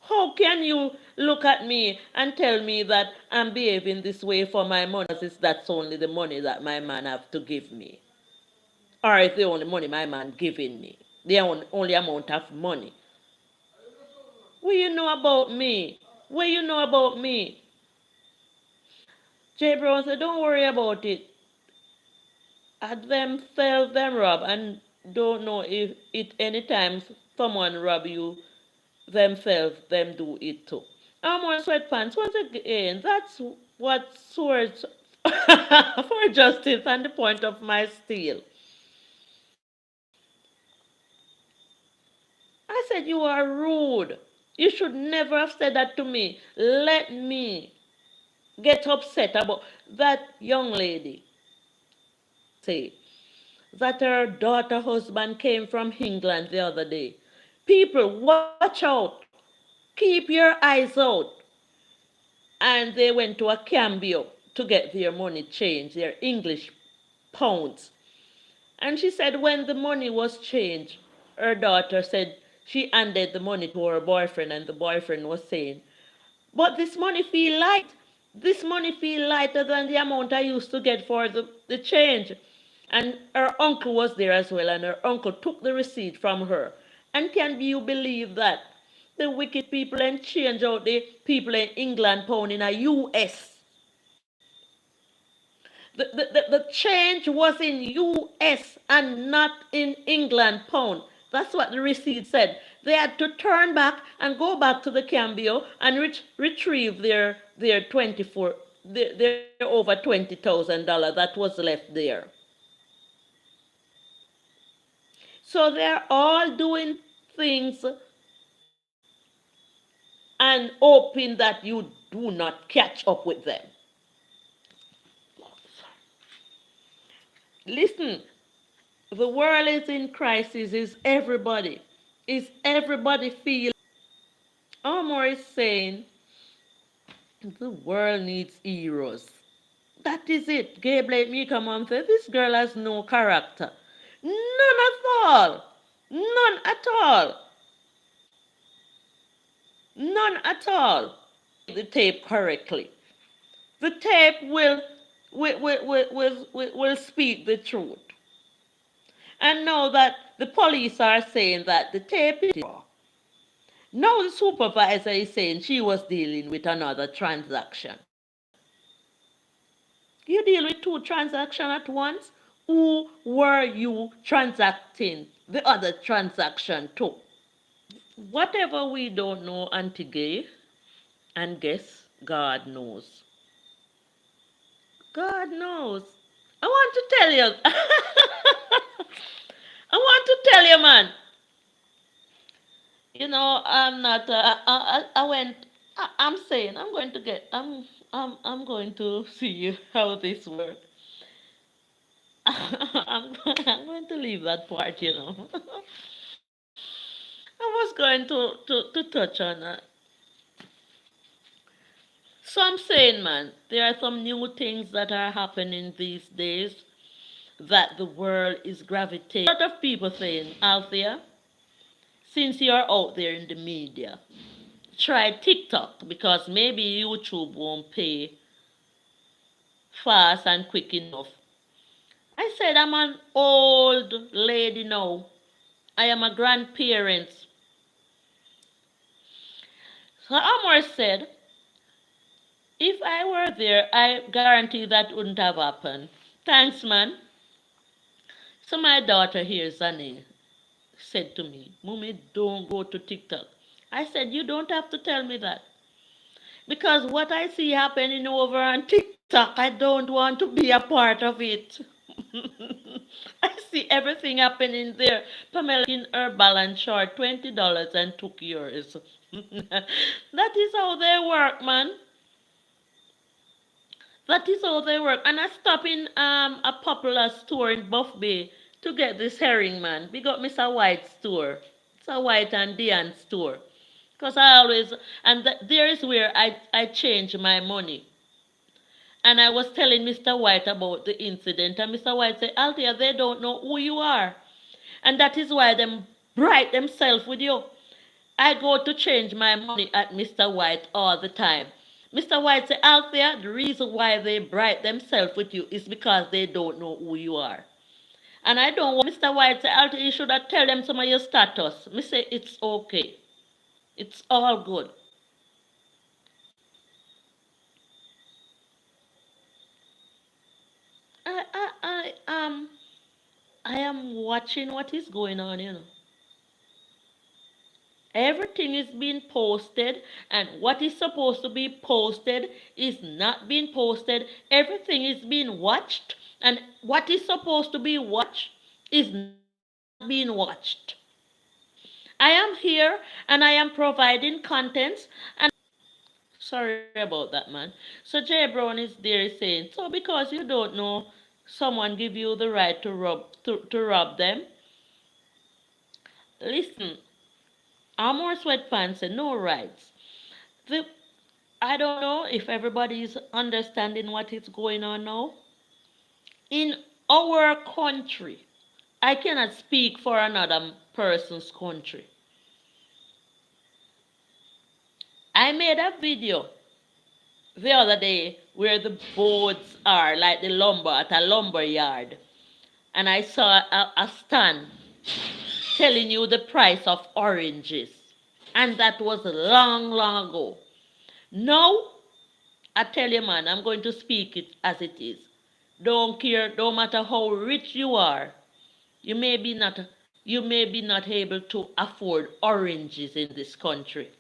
How can you look at me and tell me that I'm behaving this way for my money as if that's only the money that my man have to give me? Or it's the only money my man giving me. The only amount of money. What you know about me? What you know about me? Jay Brown said, don't worry about it. At themselves them rob and don't know if it anytime someone rob you themselves them do it too. I'm on sweatpants once again. That's what swords for justice and the point of my steel. I said you are rude. You should never have said that to me. Let me get upset about that young lady. Say that her daughter husband came from England the other day. People, watch out. Keep your eyes out. And they went to a cambio to get their money changed, their English pounds. And she said when the money was changed, her daughter said she handed the money to her boyfriend, and the boyfriend was saying, but this money feel light. This money feel lighter than the amount I used to get for the change. And her uncle was there as well, and her uncle took the receipt from her. And can you believe that? The wicked people and change out the people in England pound in a US. The change was in US and not in England pound. That's what the receipt said. They had to turn back and go back to the cambio and retrieve their 24 their over $20,000 that was left there. So they're all doing things and hoping that you do not catch up with them. Listen, the world is in crisis. Is everybody feel? Omar is saying the world needs heroes. That is it. Gabe let me come and say this girl has no character. None at all. None at all. None at all. The tape correctly. The tape will speak the truth. And now that the police are saying that the tape is raw. Now the supervisor is saying she was dealing with another transaction. You deal with two transactions at once? Who were you transacting the other transaction to? Whatever we don't know, Auntie Gay, and guess God knows. God knows. I want to tell you. I want to tell you, man. You know, I'm not. I went. I'm saying I'm going to get. I'm going to see how this works. I'm going to leave that part. I was going to touch on that. So I'm saying, man, there are some new things that are happening these days that the world is gravitating. A lot of people saying, Althea, since you're out there in the media, try TikTok because maybe YouTube won't pay fast and quick enough. I said, I'm an old lady now. I am a grandparent. So Amor said, if I were there, I guarantee that wouldn't have happened. Thanks, man. So my daughter here, Zane, said to me, Mummy, don't go to TikTok. I said, you don't have to tell me that. Because what I see happening over on TikTok, I don't want to be a part of it. I see everything happening there. Pamela taking her balance short $20 and took yours. That is how they work, man. That is how they work. And I stop in a popular store in Buff Bay to get this herring, man. We got Mr. White's store. It's a White and Diane store. Because I always, and there is where I change my money. And I was telling Mr. White about the incident, and Mr. White said, Althea, they don't know who you are. And that is why them bright themselves with you. I go to change my money at Mr. White all the time. Mr. White said, Althea, the reason why they bright themselves with you is because they don't know who you are. And I don't want Mr. White say, Althea, you should have tell them some of your status. Me say, it's okay. It's all good. I, I, I, um, I am watching what is going on, you know. Everything is being posted, and what is supposed to be posted is not being posted. Everything is being watched, and what is supposed to be watched is not being watched. I am here and I am providing contents, and sorry about that, man. So Jay Brown is there saying, so because you don't know someone give you the right to rob them. Listen, Armor Sweatpants said no rights. The I don't know if everybody is understanding what is going on now. In our country, I cannot speak for another person's country. I made a video the other day where the boards are, like the lumber at a lumber yard. And I saw a stand telling you the price of oranges. And that was long, long ago. Now, I tell you, man, I'm going to speak it as it is. Don't care, no matter how rich you are, you may be not you may be not able to afford oranges in this country.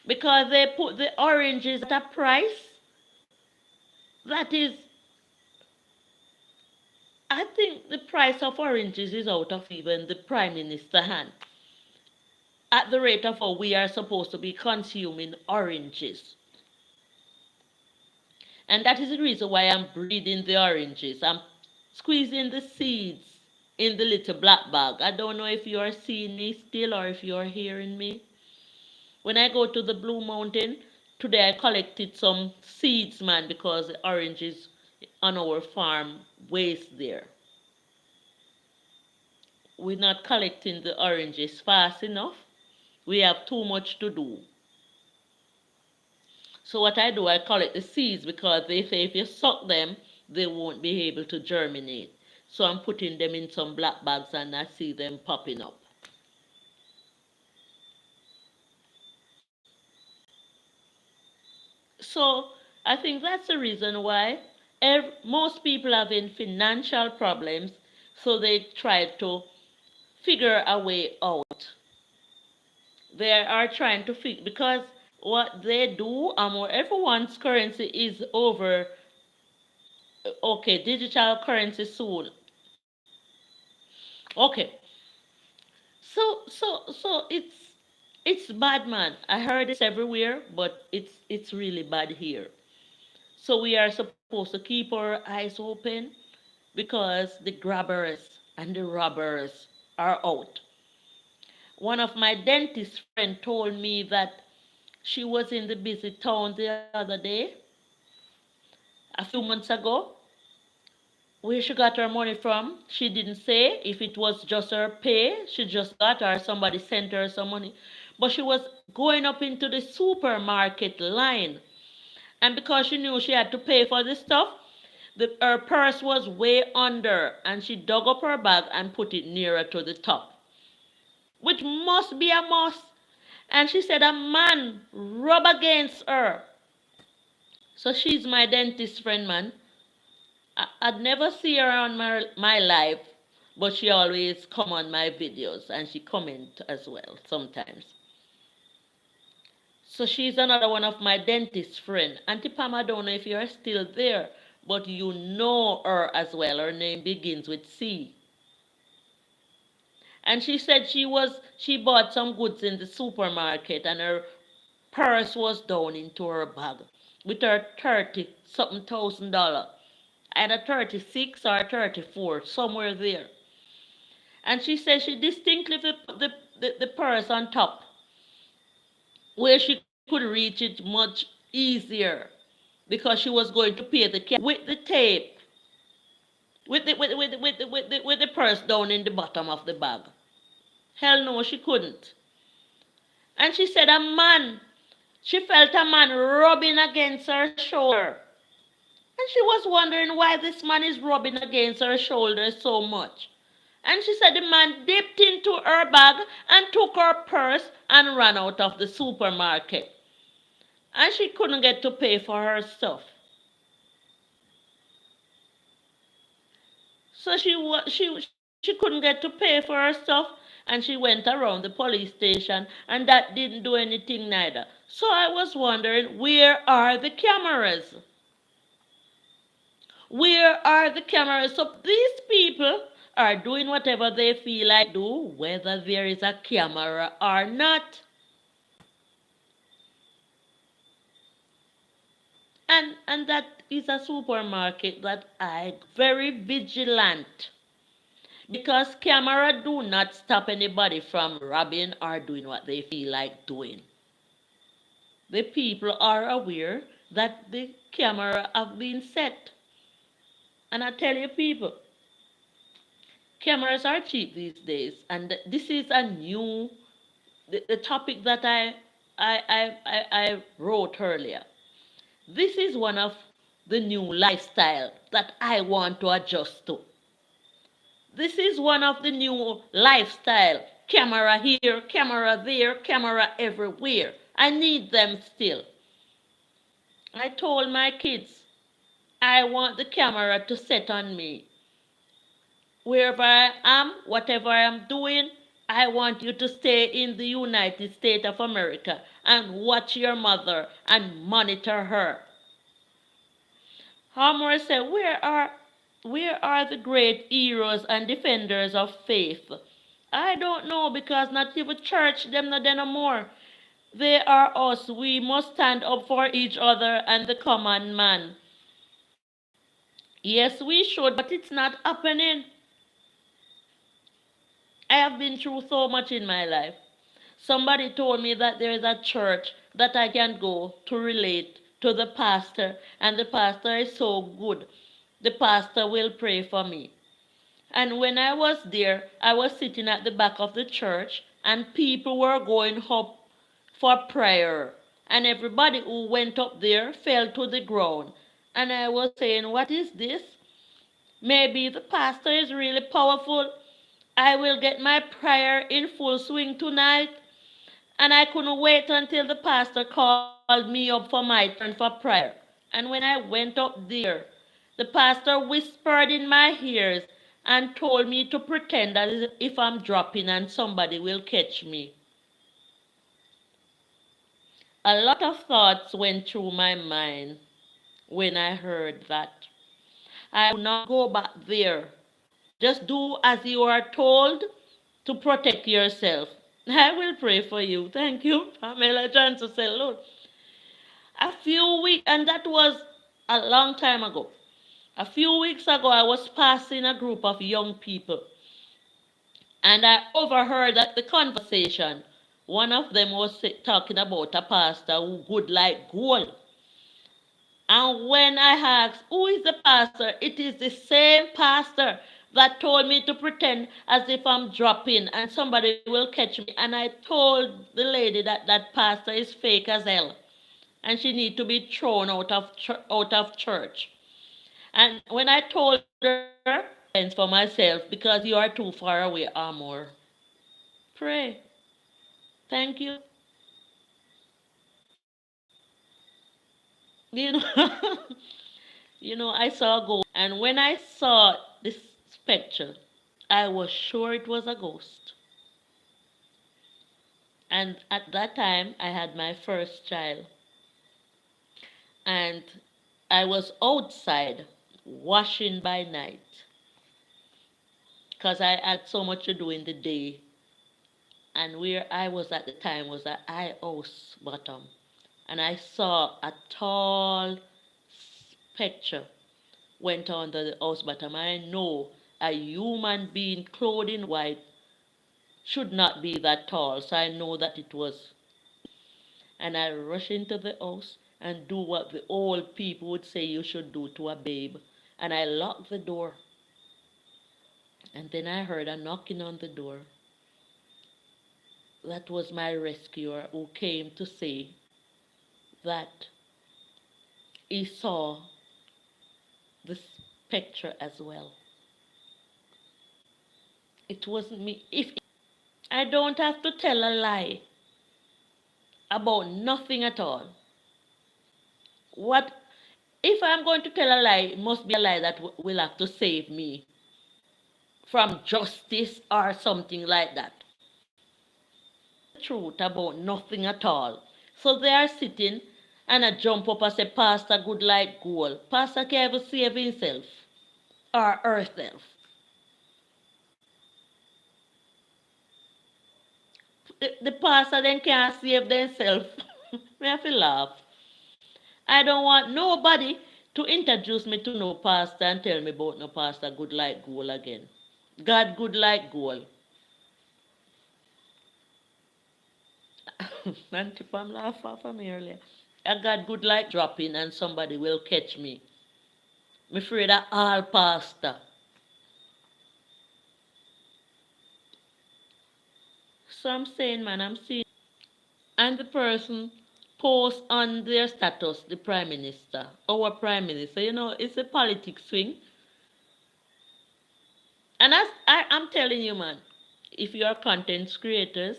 Because they put the oranges at a price that is, I think the price of oranges is out of even the Prime Minister hand. At the rate of how we are supposed to be consuming oranges. And that is the reason why I'm breeding the oranges. I'm squeezing the seeds in the little black bag. I don't know if you are seeing me still or if you are hearing me. When I go to the Blue Mountain, today I collected some seeds, man, because the oranges on our farm waste there. We're not collecting the oranges fast enough. We have too much to do. So what I do, I collect the seeds because they say if you suck them, they won't be able to germinate. So I'm putting them in some black bags and I see them popping up. So I think that's the reason why most people have in financial problems. So they try to figure a way out. They are trying to figure because what they do, everyone's currency is over. Okay, digital currency soon. Okay, so it's bad, man. I heard it's everywhere, but it's really bad here. So we are supposed to keep our eyes open because the grabbers and the robbers are out. One of my dentist friend told me that she was in the busy town the other day, a few months ago. Where she got her money from, she didn't say if it was just her pay, she just got or somebody sent her some money. But she was going up into the supermarket line And because she knew she had to pay for this stuff, her purse was way under, and she dug up her bag and put it nearer to the top, which must be a must. And she said a man rub against her. So she's my dentist friend, man. I'd never see her on my live, but she always come on my videos and she comment as well sometimes. So she's another one of my dentist friend. Auntie Pam, I don't know if you're still there, but you know her as well. Her name begins with C. And she said she bought some goods in the supermarket and her purse was down into her bag with her 30 something $1,000. Either 36 or 34, somewhere there. And she said she distinctly put the purse on top where she could reach it much easier because she was going to pay the cab with the tape, with the purse down in the bottom of the bag. Hell no, she couldn't. And she said she felt a man rubbing against her shoulder. And she was wondering why this man is rubbing against her shoulder so much. And she said the man dipped into her bag and took her purse and ran out of the supermarket. And she couldn't get to pay for her stuff. So she couldn't get to pay for her stuff and she went around the police station and that didn't do anything neither. So I was wondering, where are the cameras? Where are the cameras? So these people are doing whatever they feel like do, whether there is a camera or not. And that is a supermarket that I very vigilant because camera do not stop anybody from robbing or doing what they feel like doing. The people are aware that the camera have been set. And I tell you people, cameras are cheap these days, and this is a new the topic that I wrote earlier. This is one of the new lifestyle that I want to adjust to. This is one of the new lifestyle. Camera here, camera there, camera everywhere. I need them still. I told my kids, I want the camera to set on me. Wherever I am, whatever I am doing, I want you to stay in the United States of America and watch your mother and monitor her. Homer said, where are the great heroes and defenders of faith? I don't know because not even church them not no more. They are us. We must stand up for each other and the common man. Yes, we should, but it's not happening. I have been through so much in my life. Somebody told me that there is a church that I can go to relate to the pastor, and the pastor is so good. The pastor will pray for me. And when I was there, I was sitting at the back of the church, and people were going up for prayer. And everybody who went up there fell to the ground. And I was saying, what is this? Maybe the pastor is really powerful. I will get my prayer in full swing tonight. And I couldn't wait until the pastor called me up for my turn for prayer. And when I went up there, the pastor whispered in my ears and told me to pretend as if I'm dropping and somebody will catch me. A lot of thoughts went through my mind when I heard that. I will not go back there. Just do as you are told to protect yourself. I will pray for you. Thank you, Pamela Johnson said, Lord. A few weeks, and that was a long time ago. A few weeks ago, I was passing a group of young people, and I overheard that the conversation. One of them was talking about a pastor who would like gold. And when I asked, who is the pastor? It is the same pastor that told me to pretend as if I'm dropping and somebody will catch me. And I told the lady that that pastor is fake as hell. and she need to be thrown out of church. And when I told her, fence for myself because you are too far away, Amor. Pray. Thank you. You know, I saw a ghost, and when I saw this spectre, I was sure it was a ghost. And at that time, I had my first child, and I was outside washing by night because I had so much to do in the day. And where I was at the time was at high house bottom, and I saw a tall spectre went under the house bottom. I know a human being clothed in white should not be that tall, so I know that it was. And I rush into the house and do what the old people would say you should do to a babe. And I locked the door. And then I heard a knocking on the door. That was my rescuer who came to say that he saw the spectre as well. It wasn't me. If I don't have to tell a lie about nothing at all. What if I'm going to tell a lie? It must be a lie that will have to save me from justice or something like that. Truth about nothing at all. So they are sitting and I jump up and say, Pastor, good like gold. Pastor can't even save himself or herself. The pastor then can't save themselves. Me have to laugh. I don't want nobody to introduce me to no pastor and tell me about no pastor good like gold again. God good like gold. And if I'm laughing from earlier. I got good like dropping and somebody will catch me. I'm afraid of all pastor. So I'm saying, man, I'm seeing. And the person posts on their status, the prime minister, our prime minister. It's a politics swing. And I'm telling you, man, if you are content creators,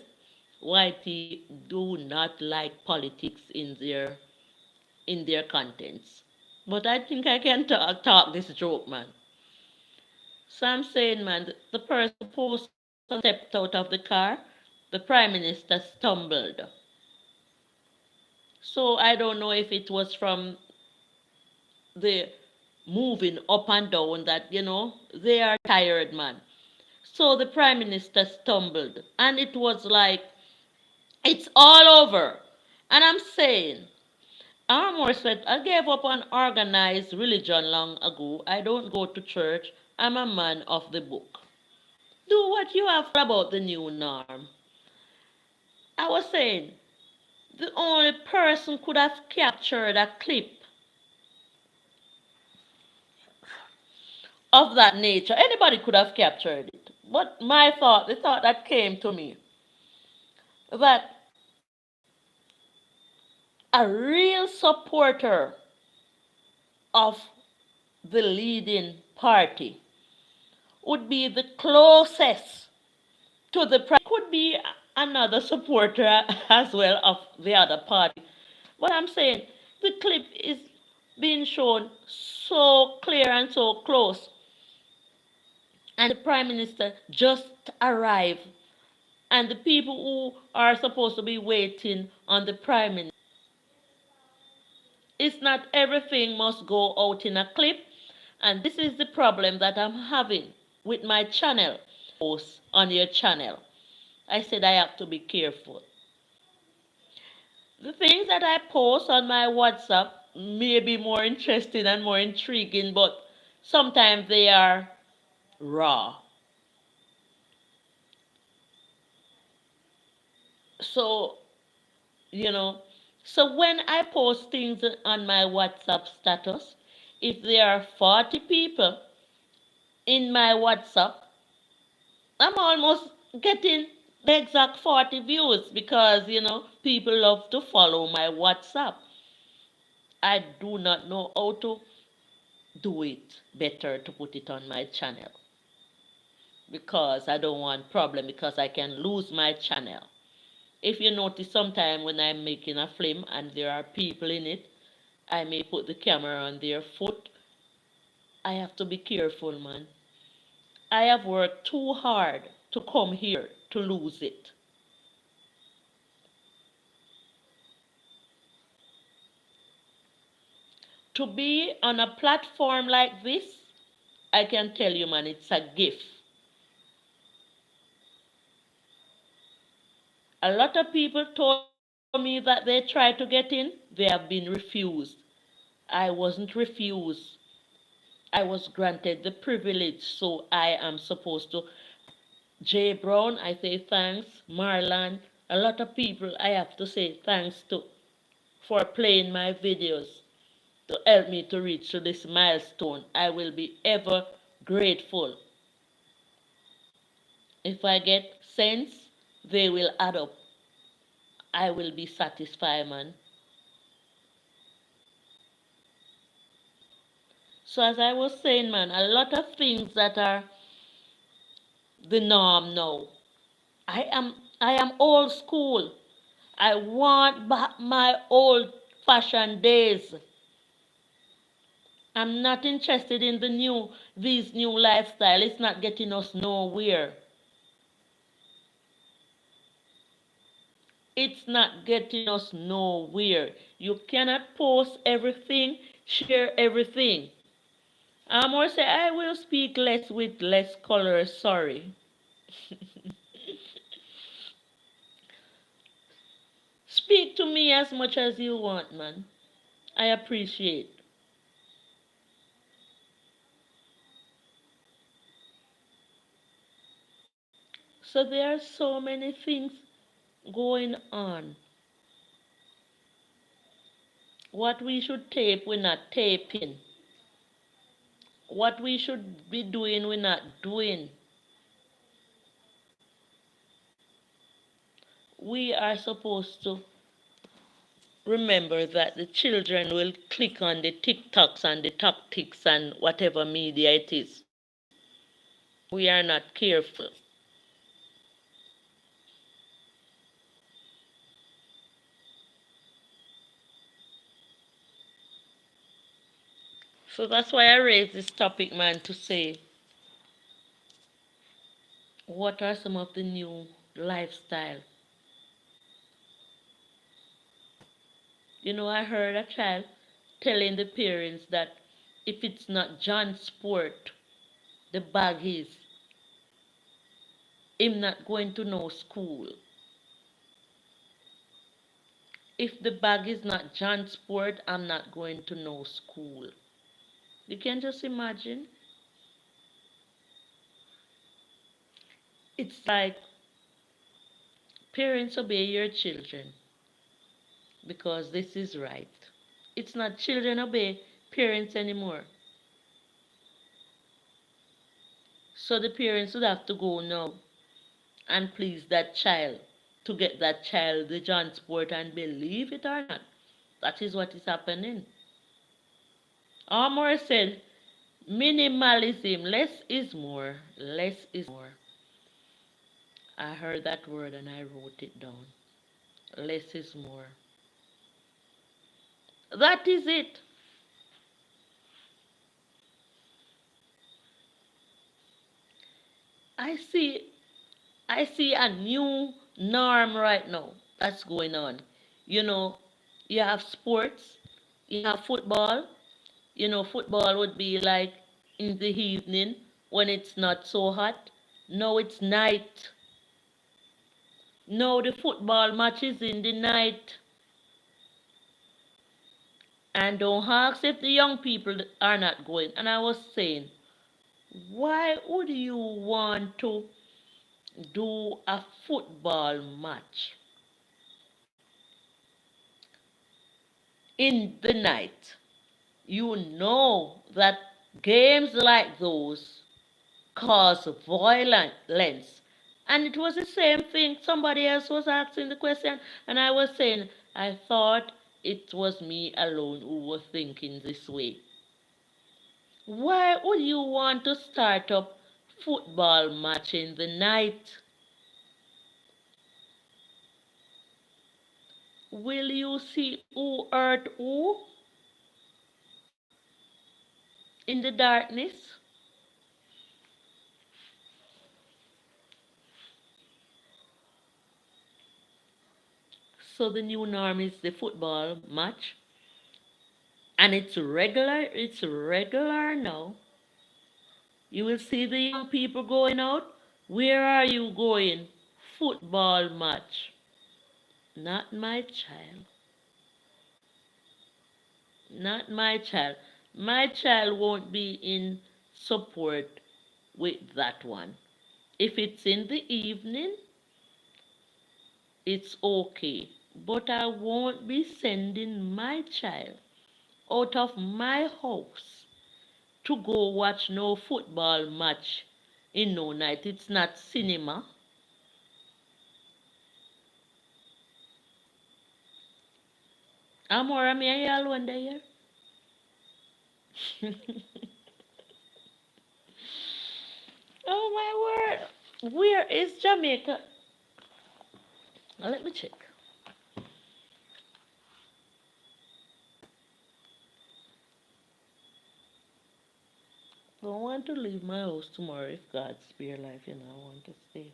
YT do not like politics in their contents. But I think I can talk this joke, man. So I'm saying, man, the person who stepped out of the car, the prime minister stumbled. So I don't know if it was from the moving up and down that, they are tired, man. So the prime minister stumbled, and it was like, it's all over. And I'm saying, Armour said, I gave up on organized religion long ago. I don't go to church. I'm a man of the book. Do what you have about the new norm. I was saying, the only person could have captured a clip of that nature. Anybody could have captured it. But the thought that came to me, that a real supporter of the leading party would be the closest to the president. Could be another supporter as well of the other party. But I'm saying the clip is being shown so clear and so close. And the prime minister just arrived. And the people who are supposed to be waiting on the prime minister. It's not everything must go out in a clip. And this is the problem that I'm having with my channel. Post on your channel. I said I have to be careful. The things that I post on my WhatsApp may be more interesting and more intriguing, but sometimes they are raw. So, you know, so when I post things on my WhatsApp status, if there are 40 people in my WhatsApp, I'm almost getting the exact 40 views because, people love to follow my WhatsApp. I do not know how to do it better to put it on my channel because I don't want problem because I can lose my channel. If you notice sometime when I'm making a film and there are people in it, I may put the camera on their foot. I have to be careful, man. I have worked too hard to come here to lose it. To be on a platform like this, I can tell you, man, it's a gift. A lot of people told me that they tried to get in, they have been refused. I wasn't refused. I was granted the privilege, so I am supposed to. Jay Brown, I say thanks. Marlon, a lot of people I have to say thanks to for playing my videos to help me to reach to this milestone. I will be ever grateful. If I get cents, they will add up. I will be satisfied, man. So as I was saying, man, a lot of things that are the norm now. I am old school. I want back my old fashioned days. I'm not interested in these new lifestyle. It's not getting us nowhere. It's not getting us nowhere. You cannot post everything, share everything. I'm or say I will speak less with less color. Sorry. Speak to me as much as you want, man. I appreciate. So there are so many things going on. What we should tape, we're not taping. What we should be doing, we're not doing. We are supposed to remember that the children will click on the TikToks and the tactics and whatever media it is. We are not careful. So that's why I raised this topic, man, to say what are some of the new lifestyle. I heard a child telling the parents that if it's not John Sport, the bag is, him not going to no school. If the bag is not John Sport, I'm not going to no school. You can just imagine. It's like parents obey your children because this is right. It's not children obey parents anymore. So the parents would have to go now and please that child to get that child the transport and believe it or not. That is what is happening. Amor said, minimalism, less is more, less is more. I heard that word and I wrote it down. Less is more. That is it. I see I see a new norm right now that's going on. You know, you have sports, you have football. Football would be like in the evening when it's not so hot. Now it's night. Now the football match is in the night. And don't ask if the young people are not going. And I was saying, why would you want to do a football match in the night? You know that games like those cause violence. And it was the same thing. Somebody else was asking the question, and I was saying, I thought it was me alone who was thinking this way. Why would you want to start up football match in the night? Will you see who hurt who in the darkness? So the new norm is the football match, and it's regular now. You will see the young people going out. Where are you going? Football match. Not my child. Not my child. My child won't be in support with that one. If it's in the evening, it's okay. But I won't be sending my child out of my house to go watch no football match in no night. It's not cinema. Amora, me I alone there. Oh my word. Where is Jamaica? Now let me check. I don't want to leave my house tomorrow if God spare life, I want to stay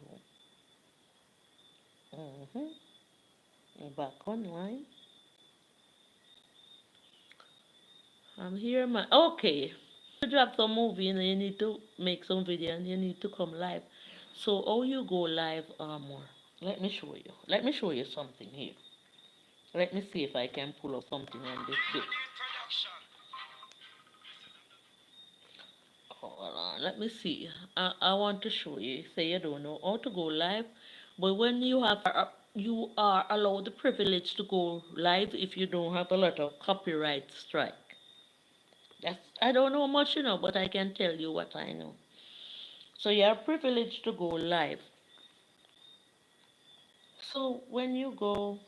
home. Back online. I'm here, my. Okay. To drop some movie, you need to make some video and you need to come live. So, how you go live, more? Let me show you. Let me show you something here. Let me see if I can pull up something on this bit. Hold on, let me see. I want to show you. Say you don't know how to go live, but when you are allowed the privilege to go live if you don't have a lot of copyright strike. That's I don't know much, but I can tell you what I know. So you're privileged to go live. So when you go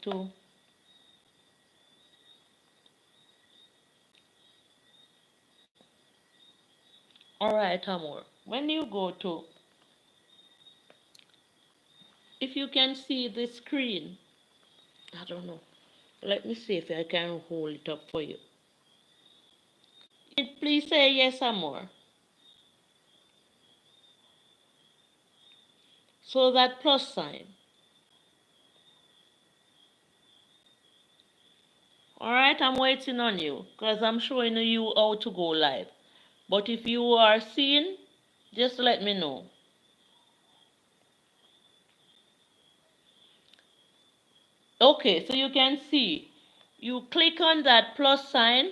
to all right, Amor. When you go to if you can see the screen, I don't know. Let me see if I can hold it up for you. Please say yes, Amor. So that plus sign. All right, I'm waiting on you because I'm showing you how to go live. But if you are seeing, just let me know. Okay, so you can see. You click on that plus sign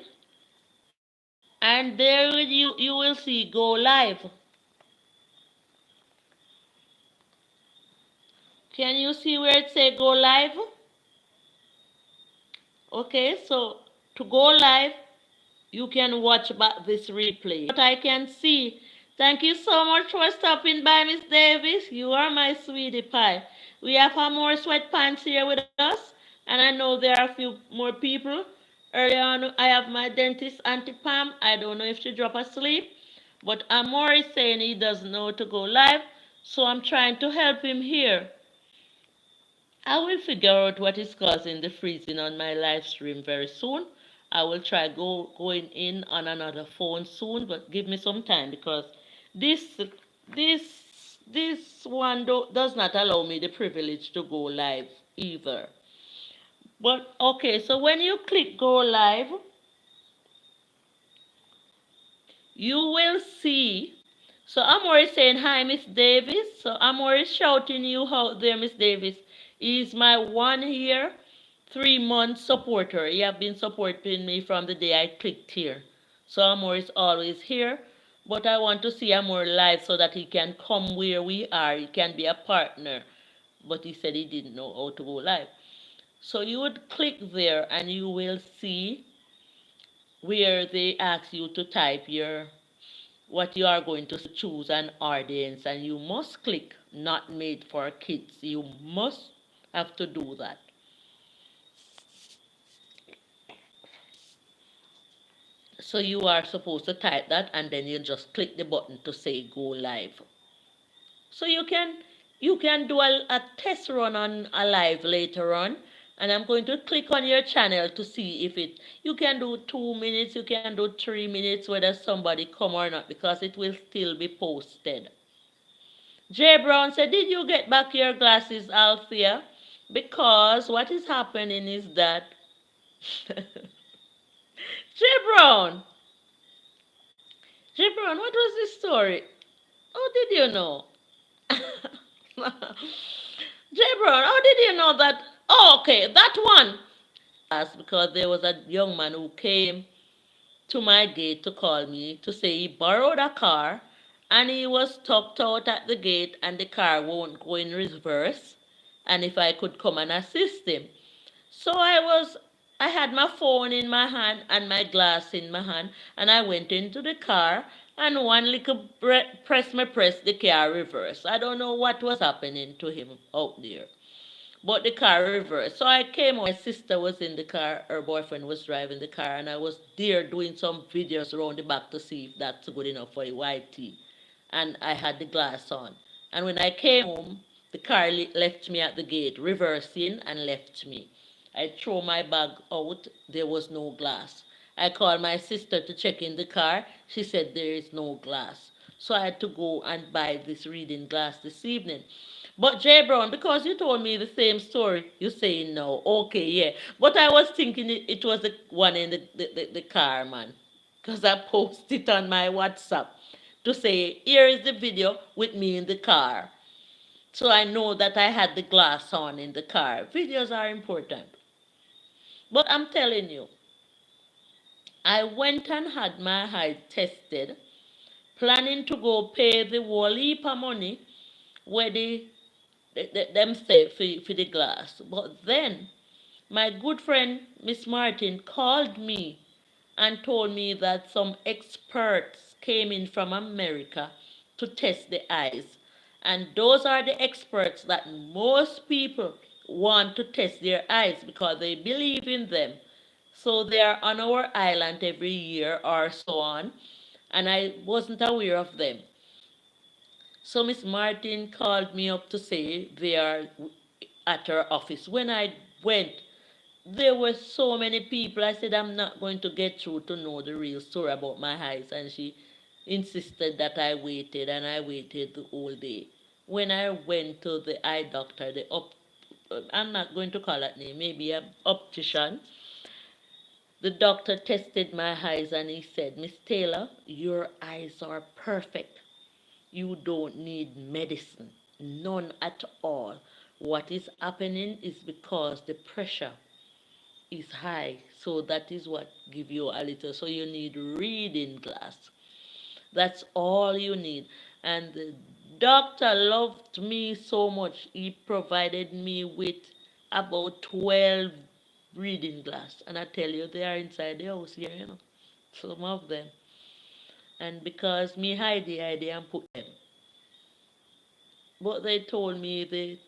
and there you will see go live. Can you see where it say go live? Okay, so to go live, you can watch back this replay. But I can see. Thank you so much for stopping by, Miss Davis. You are my sweetie pie. We have some more sweatpants here with us, and I know there are a few more people. Earlier on, I have my dentist, Auntie Pam. I don't know if she dropped asleep, but Amor is saying he doesn't know to go live, so I'm trying to help him here. I will figure out what is causing the freezing on my live stream very soon. I will try going in on another phone soon, but give me some time because this this one does not allow me the privilege to go live either. But okay, so when you click go live, you will see. So Amor is saying hi, Miss Davis. So Amor is shouting you out there, Miss Davis. He's my 1 year, 3 month supporter. He have been supporting me from the day I clicked here. So Amor is always here. But I want to see Amor live so that he can come where we are. He can be a partner. But he said he didn't know how to go live. So you would click there and you will see where they ask you to type your what you are going to choose an audience, and you must click not made for kids. You must have to do that. So you are supposed to type that and then you just click the button to say go live. So you can do a test run on a live later on, and I'm going to click on your channel to see if it you can do 2 minutes, you can do 3 minutes, whether somebody come or not, because it will still be posted. Jay Brown said, did you get back your glasses, Althea? Because what is happening is that Jay Brown, Jay Brown, what was the story? How did you know? Jay Brown, how did you know that? Oh, okay, that one. Because there was a young man who came to my gate to call me to say he borrowed a car and he was stopped out at the gate and the car won't go in reverse, and if I could come and assist him. So I had my phone in my hand and my glass in my hand, and I went into the car, and one little press the car reverse. I don't know what was happening to him out there. But the car reversed. So I came out. My sister was in the car. Her boyfriend was driving the car. And I was there doing some videos around the back to see if that's good enough for the YT. And I had the glass on. And when I came home, the car left me at the gate, reversing and left me. I threw my bag out. There was no glass. I called my sister to check in the car. She said there is no glass. So I had to go and buy this reading glass this evening. But Jay Brown, because you told me the same story, you saying no. Okay, yeah. But I was thinking it was the one in the car, man. Because I posted it on my WhatsApp to say, here is the video with me in the car. So I know that I had the glass on in the car. Videos are important. But I'm telling you, I went and had my eyes tested, planning to go pay the whole heap of money where them say for the glass. But then my good friend Miss Martin called me and told me that some experts came in from America to test the eyes. And those are the experts that most people want to test their eyes because they believe in them. So they are on our island every year or so on. And I wasn't aware of them. So Miss Martin called me up to say they are at her office. When I went, there were so many people. I said, I'm not going to get through to know the real story about my eyes. And she insisted that I waited, and I waited the whole day. When I went to the eye doctor, I'm not going to call that name, maybe an optician, the doctor tested my eyes and he said, Miss Taylor, your eyes are perfect. You don't need medicine, none at all. What is happening is because the pressure is high, so that is what give you a little. So you need reading glass. That's all you need. And the doctor loved me so much. He provided me with about 12 reading glass, and I tell you, they are inside the house here, some of them. And because me hide the idea and put them. But they told me the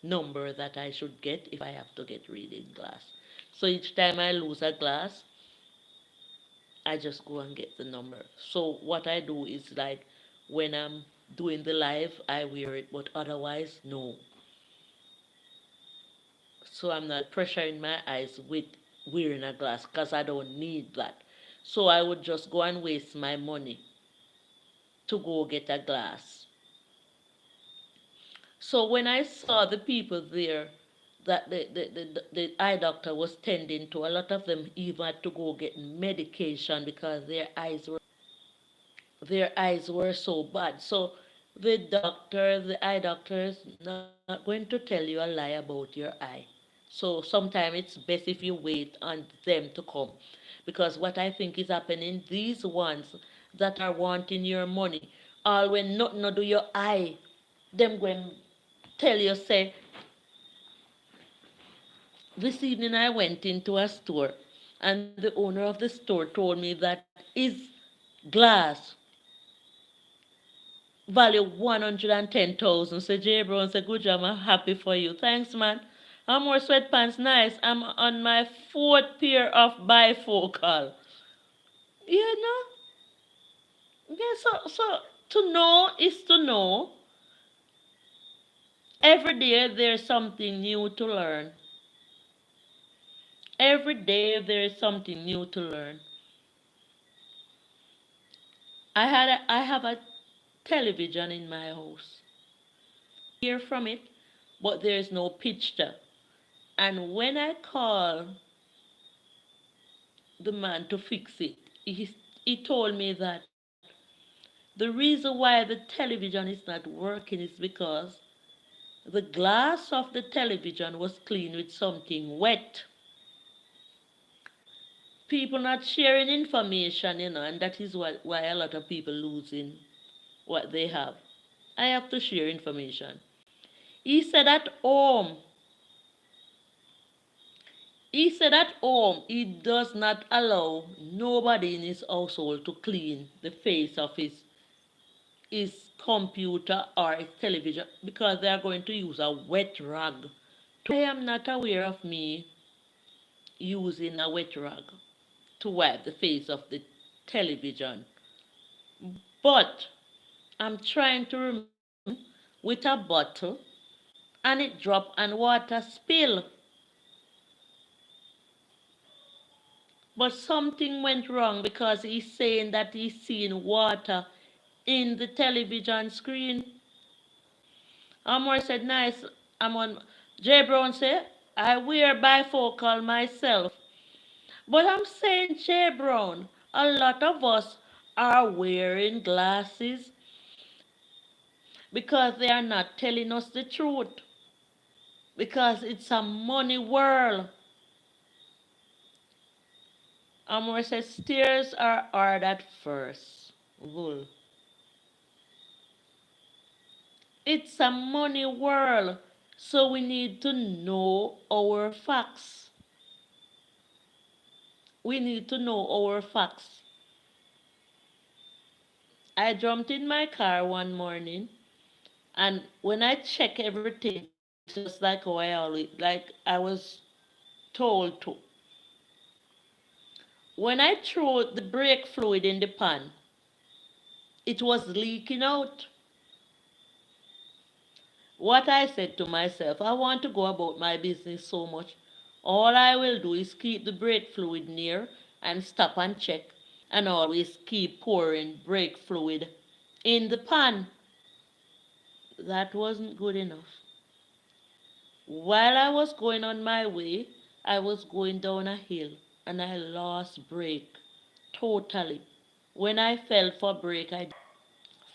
number that I should get if I have to get reading glass. So each time I lose a glass, I just go and get the number. So what I do is like when I'm doing the live, I wear it, but otherwise, no. So I'm not pressuring my eyes with wearing a glass because I don't need that. So I would just go and waste my money to go get a glass. So when I saw the people there that the eye doctor was tending to, a lot of them even had to go get medication because their eyes were so bad. So the eye doctor is not going to tell you a lie about your eye. So sometimes it's best if you wait on them to come. Because what I think is happening, these ones that are wanting your money, all when nothing to do your eye, them going tell you say, this evening I went into a store and the owner of the store told me that his glass value 110,000. So Jay Brown said, good job, I'm happy for you. Thanks, man. I'm more sweatpants nice. I'm on my fourth pair of bifocal. You know? Yeah, so to know is to know. Every day there's something new to learn. Every day there's something new to learn. I have a television in my house. Hear from it, but there's no picture. And when I call the man to fix it, he told me that the reason why the television is not working is because the glass of the television was cleaned with something wet. People not sharing information, and that is why a lot of people losing what they have. I have to share information. He said at home, he does not allow nobody in his household to clean the face of his computer or his television because they are going to use a wet rag. I am not aware of me using a wet rag to wipe the face of the television. But I'm trying to remove with a bottle and it drop and water spill. But something went wrong because he's saying that he's seeing water in the television screen. Amor said, nice. I'm on. J. Brown said, I wear bifocal myself. But I'm saying, J. Brown, a lot of us are wearing glasses because they are not telling us the truth. Because it's a money world. Amor said, stairs are hard at first. Wool. It's a money world. So we need to know our facts. We need to know our facts. I jumped in my car one morning and when I check everything just like how I always like I was told to. When I threw the brake fluid in the pan, it was leaking out. What I said to myself, I want to go about my business so much. All I will do is keep the brake fluid near and stop and check and always keep pouring brake fluid in the pan. That wasn't good enough. While I was going on my way, I was going down a hill and I lost brake totally. When I fell for brake,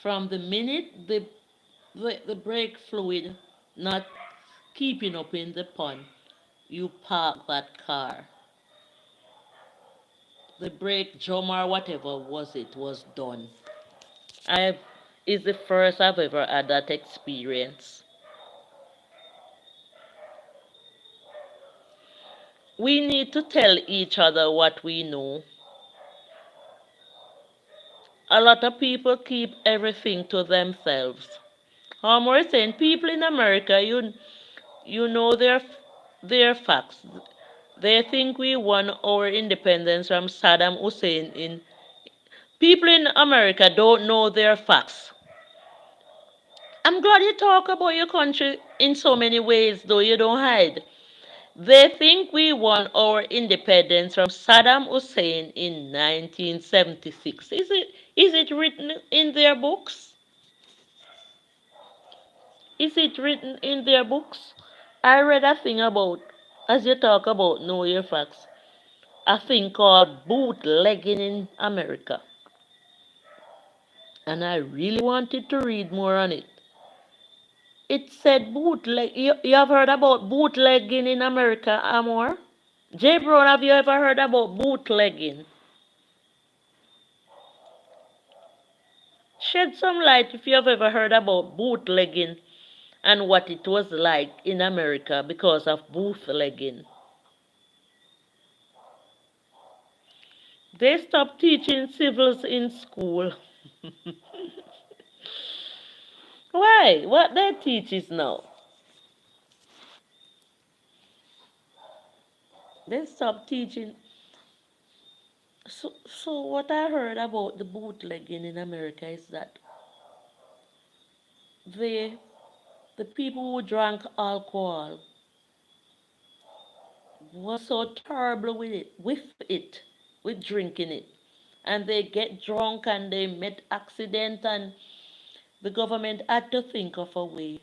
from the minute the brake fluid not keeping up in the pond, you park that car. The brake drum or whatever was it was done. I It's the first I've ever had that experience. We need to tell each other what we know. A lot of people keep everything to themselves. Homer is saying people in America, you know their facts. They think we won our independence from Saddam Hussein in people in America don't know their facts. I'm glad you talk about your country in so many ways, though you don't hide. They think we won our independence from Saddam Hussein in 1976. Is it written in their books? Is it written in their books? I read a thing about, as you talk about know your facts, a thing called bootlegging in America. And I really wanted to read more on it. It said bootleg. You have heard about bootlegging in America, Amor? J. Brown, have you ever heard about bootlegging? Shed some light if you have ever heard about bootlegging and what it was like in America because of bootlegging. They stopped teaching civils in school. Why? What they teach is now? They stopped teaching. So what I heard about the bootlegging in America is that they, the people who drank alcohol was so terrible with drinking it. And they get drunk and they met accident and the government had to think of a way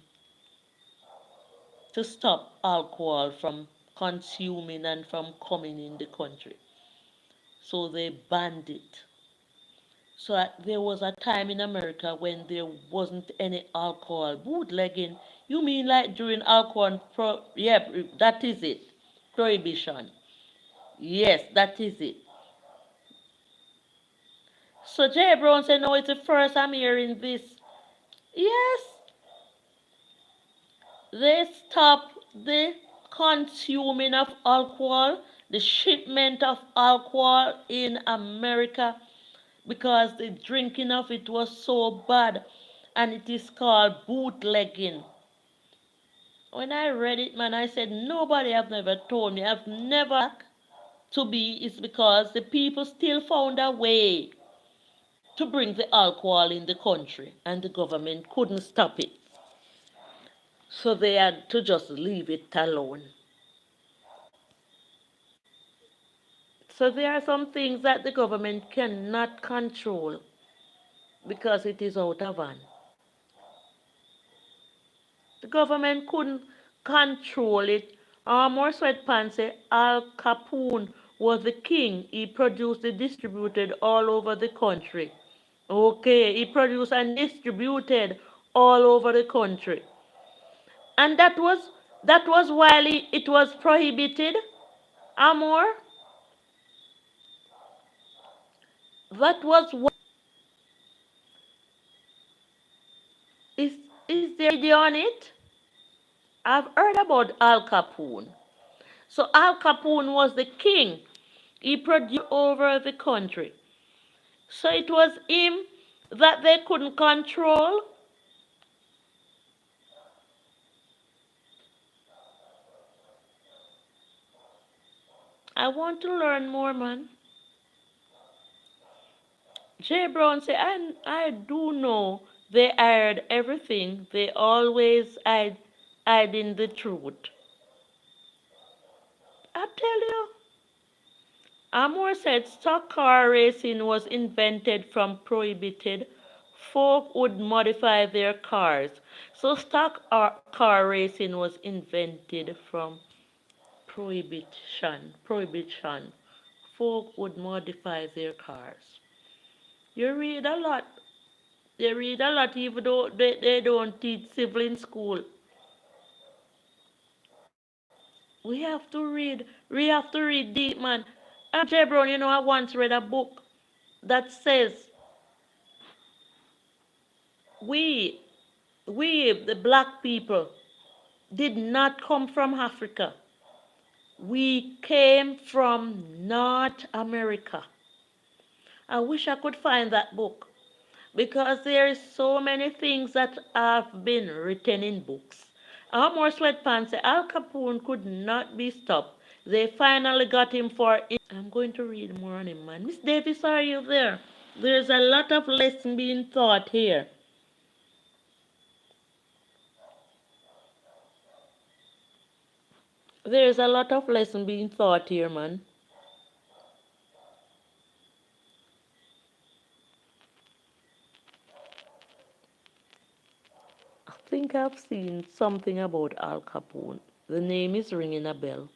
to stop alcohol from consuming and from coming in the country. So they banned it. So there was a time in America when there wasn't any alcohol bootlegging. You mean like during alcohol yeah, that is it. Prohibition. Yes, that is it. So Jay Brown said, no, it's the first I'm hearing this. Yes, they stopped the consuming of alcohol, the shipment of alcohol in America because the drinking of it was so bad and it is called bootlegging. When I read it, man, I said, nobody have never told me. I've never to be is because the people still found a way to bring the alcohol in the country and the government couldn't stop it. So they had to just leave it alone. So there are some things that the government cannot control because it is out of hand. The government couldn't control it. More Sweatpants say Al Capone was the king. He produced and distributed all over the country. Okay, he produced and distributed all over the country. And that was while it was prohibited. Amor, that was is is there a video on it? I've heard about Al Capone. So Al Capone was the king. He produced over the country. So it was him that they couldn't control. I want to learn more, man. Jay Brown said, I do know they aired everything. They always hiding the truth. I tell you. Amor said stock car racing was invented from prohibited. Folk would modify their cars. So stock car racing was invented from prohibition. Prohibition. Folk would modify their cars. You read a lot. They read a lot even though they don't teach civil in school. We have to read. We have to read deep, man. Jay Brown, I once read a book that says we, the black people, did not come from Africa. We came from North America. I wish I could find that book because there is so many things that have been written in books. More Sweatpants say Al Capone could not be stopped. They finally got him for. I'm going to read more on him, man. Miss Davis, are you there? There's a lot of lesson being taught here. There's a lot of lesson being taught here, man. I think I've seen something about Al Capone. The name is ringing a bell,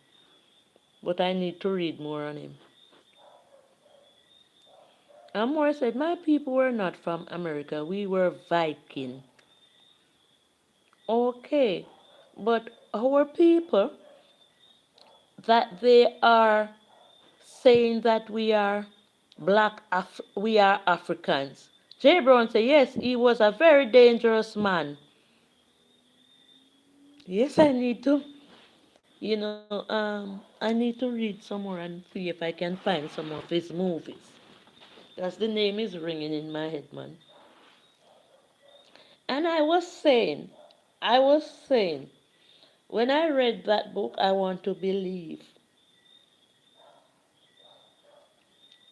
but I need to read more on him. Amor said, my people were not from America. We were Viking. Okay, but our people, that they are saying that we are we are Africans. J. Brown said, yes, he was a very dangerous man. Yes, I need to, I need to read some more and see if I can find some of his movies. Because the name is ringing in my head, man. And I was saying, when I read that book, I want to believe.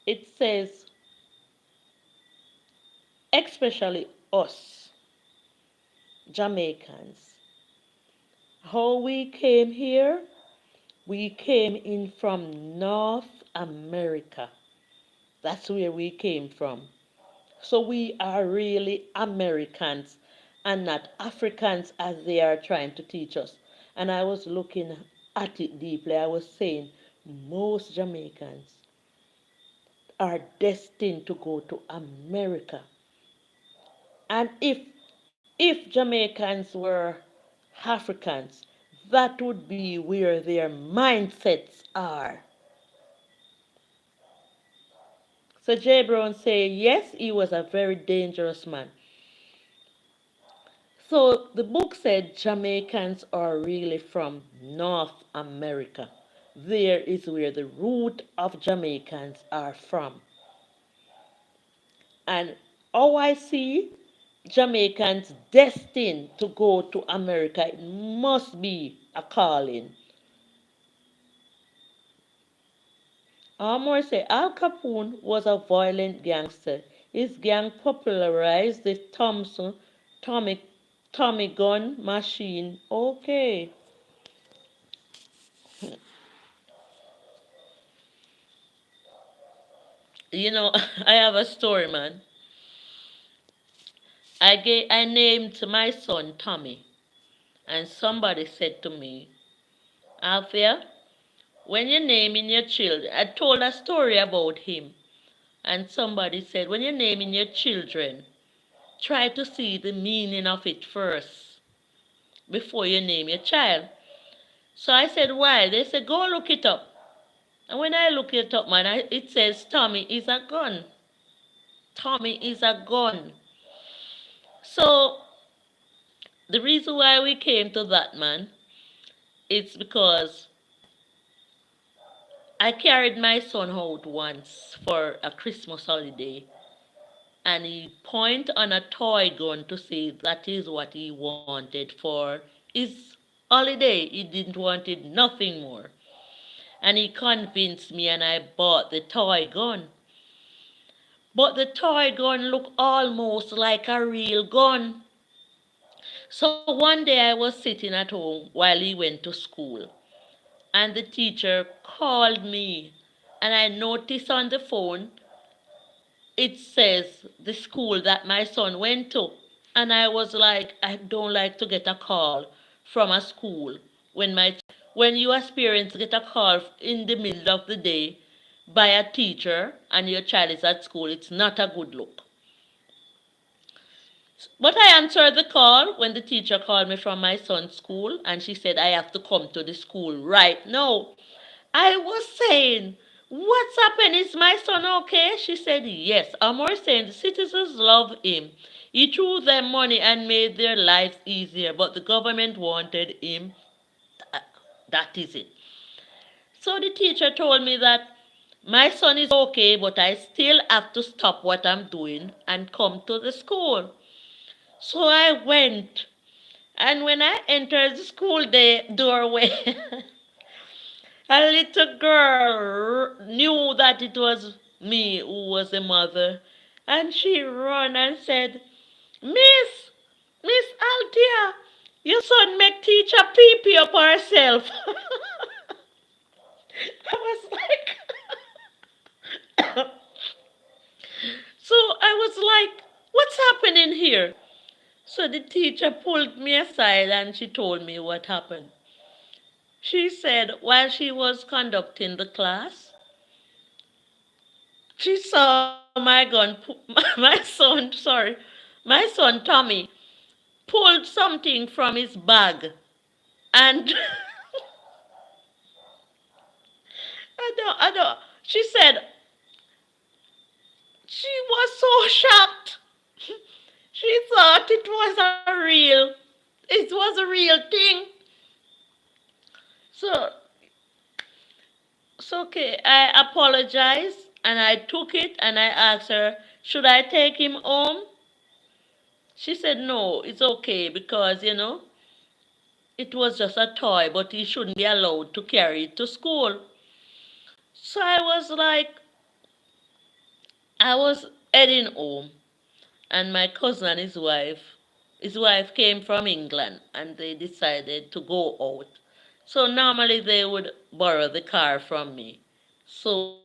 it says, especially us Jamaicans, how we came here, we came in from North America. That's where we came from. So we are really Americans and not Africans as they are trying to teach us. And I was looking at it deeply. I was saying most Jamaicans are destined to go to America. And if Jamaicans were Africans, that would be where their mindsets are. So J. Brown say, yes, he was a very dangerous man. So the book said Jamaicans are really from North America. There is where the root of Jamaicans are from. And how I see Jamaicans destined to go to America, it must be a calling. Armour said Al Capone was a violent gangster. His gang popularized the Tommy, Tommy gun machine. Okay. You know, I have a story, man. I named my son Tommy, and somebody said to me, Althea, when you're naming your children, I told a story about him, and somebody said, when you're naming your children, try to see the meaning of it first before you name your child. So I said, why? They said, go look it up. And when I look it up, man, it says Tommy is a gun. Tommy is a gun. So the reason why we came to that, man, it's because I carried my son out once for a Christmas holiday, and he pointed on a toy gun to say that is what he wanted for his holiday. He didn't want it nothing more. And he convinced me and I bought the toy gun. But the toy gun looked almost like a real gun. So one day I was sitting at home while he went to school, and the teacher called me, and I noticed on the phone it says the school that my son went to. And I was like, I don't like to get a call from a school when you as parents get a call in the middle of the day by a teacher and your child is at school, it's not a good look. But I answered the call when the teacher called me from my son's school, and she said I have to come to the school right now. I was saying, what's happened? Is my son okay? She said, yes. Amor saying the citizens love him. He threw them money and made their lives easier, but the government wanted him. That is it. So the teacher told me that my son is okay, but I still have to stop what I'm doing and come to the school. So I went. And when I entered the school doorway, a little girl knew that it was me who was the mother. And she ran and said, Miss Althea, your son make teacher pee-pee up herself. I was like, so I was like, what's happening here? So the teacher pulled me aside and she told me what happened. She said while she was conducting the class, she saw my my son Tommy pulled something from his bag, and I don't. She said she was so shocked. She thought it was a real thing. So it's okay. I apologized and I took it and I asked her, should I take him home? She said, no, it's okay because, it was just a toy, but he shouldn't be allowed to carry it to school. So I was like, I was heading home, and my cousin and his wife came from England, and they decided to go out. So normally they would borrow the car from me. So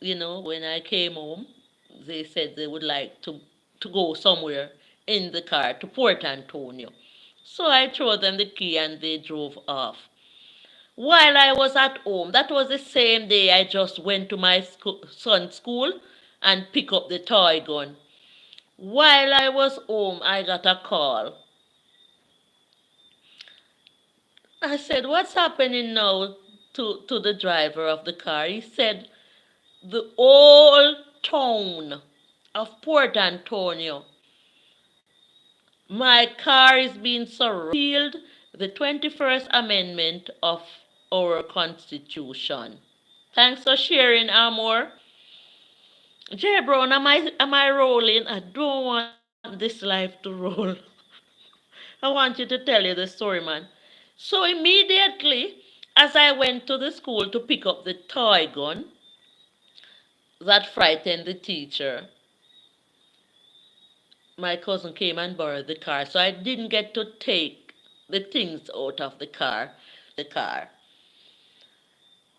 when I came home, they said they would like to go somewhere in the car to Port Antonio. So I threw them the key and they drove off. While I was at home, that was the same day I just went to my son's school and pick up the toy gun. While I was home, I got a call. I said, "What's happening now to the driver of the car?" He said, "The whole town of Port Antonio, my car is being surrounded, the 21st Amendment of our Constitution." Thanks for sharing, Amor. J Brown, am I rolling? I don't want this life to roll. I want you to tell you the story, man. So immediately, as I went to the school to pick up the toy gun that frightened the teacher, my cousin came and borrowed the car. So I didn't get to take the things out of the car.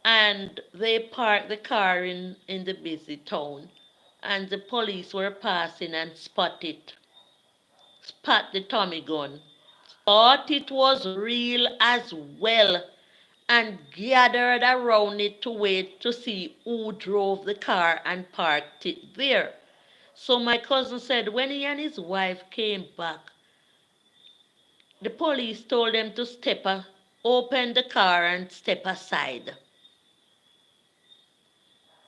And they parked the car in the busy town. And the police were passing and spot the Tommy gun. Thought it was real as well and gathered around it to wait to see who drove the car and parked it there. So my cousin said when he and his wife came back, the police told them to open the car and step aside.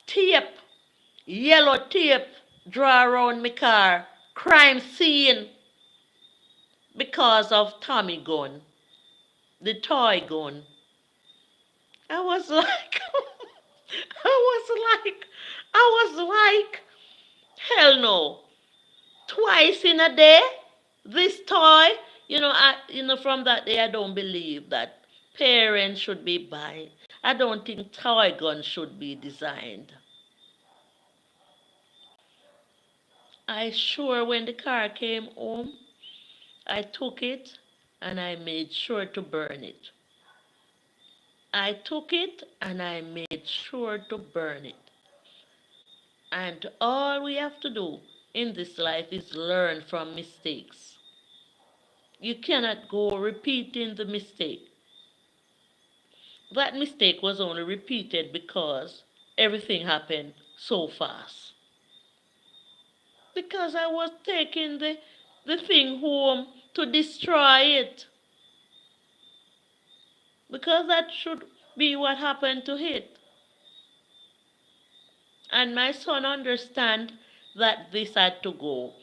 Tape, yellow tape, draw around my car, crime scene because of Tommy gun, the toy gun. I was like, I was like, hell no. Twice in a day, this toy. From that day, I don't believe that parents should be buying. I don't think toy guns should be designed. I sure when the car came home, I took it and I made sure to burn it. I took it and I made sure to burn it. And all we have to do in this life is learn from mistakes. You cannot go repeating the mistake. That mistake was only repeated because everything happened so fast. Because I was taking the thing home to destroy it. Because that should be what happened to it. And my son understand that this had to go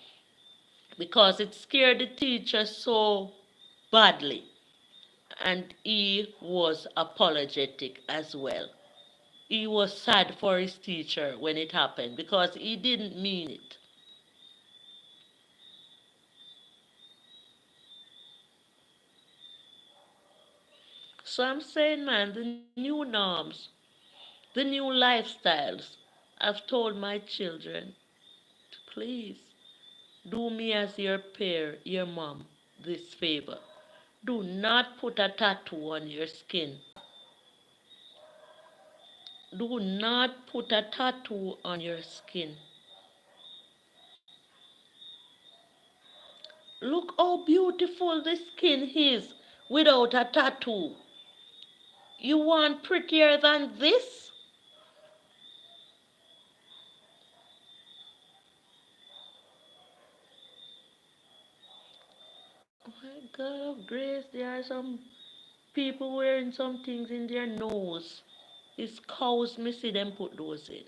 because it scared the teacher so badly. And he was apologetic as well. He was sad for his teacher when it happened because he didn't mean it. So I'm saying, man, the new norms, the new lifestyles, I've told my children to please do me as your peer, your mom, this favor. Do not put a tattoo on your skin. Do not put a tattoo on your skin. Look how beautiful the skin is without a tattoo. You want prettier than this? Oh my God of grace, there are some people wearing some things in their nose. It's cows, me see them put those in.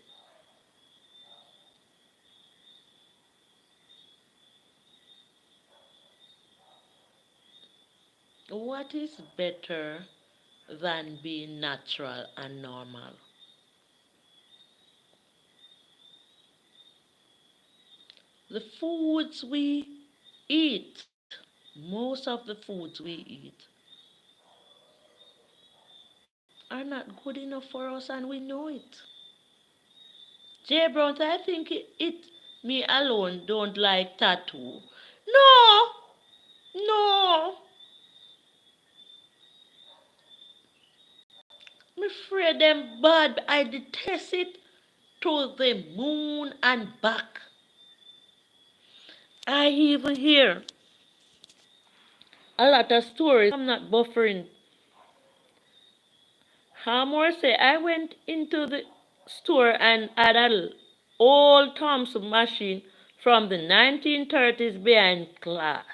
What is better than being natural and normal? The foods we eat, most of the foods we eat, are not good enough for us and we know it. J. Brown, I think it Me alone don't like tattoo. No, no. I'm afraid them bad. I detest it to the moon and back. I even hear a lot of stories. I'm not buffering. Hamor say I went into the store and had an old Thompson machine from the 1930s behind glass.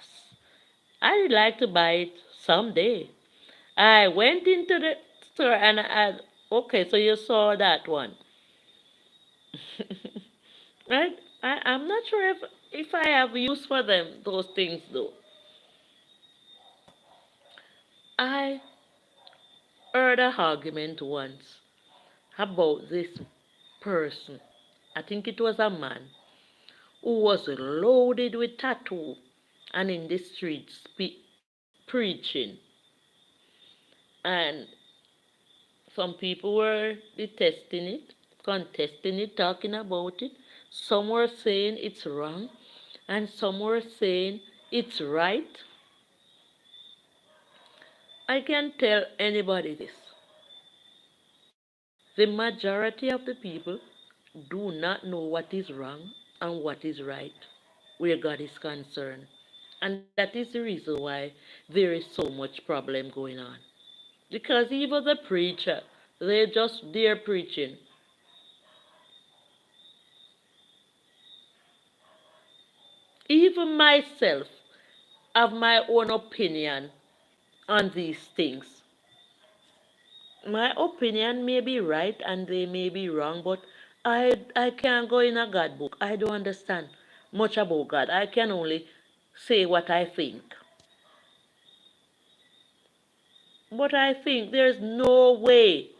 I'd like to buy it someday. I went into the store and I had, okay, so you saw that one. Right? I'm not sure if I have use for them, those things though. I heard a argument once about this person. I think it was a man who was loaded with tattoo and in the streets preaching. And some people were detesting it, contesting it, talking about it. Some were saying it's wrong, and some were saying it's right. I can tell anybody this. The majority of the people do not know what is wrong and what is right where God is concerned. And that is the reason why there is so much problem going on. Because even the preacher, they just there preaching. Even myself have my own opinion on these things. My opinion may be right and they may be wrong, but I can't go in a God book. I don't understand much about God. I can only say what I think. But I think there's no way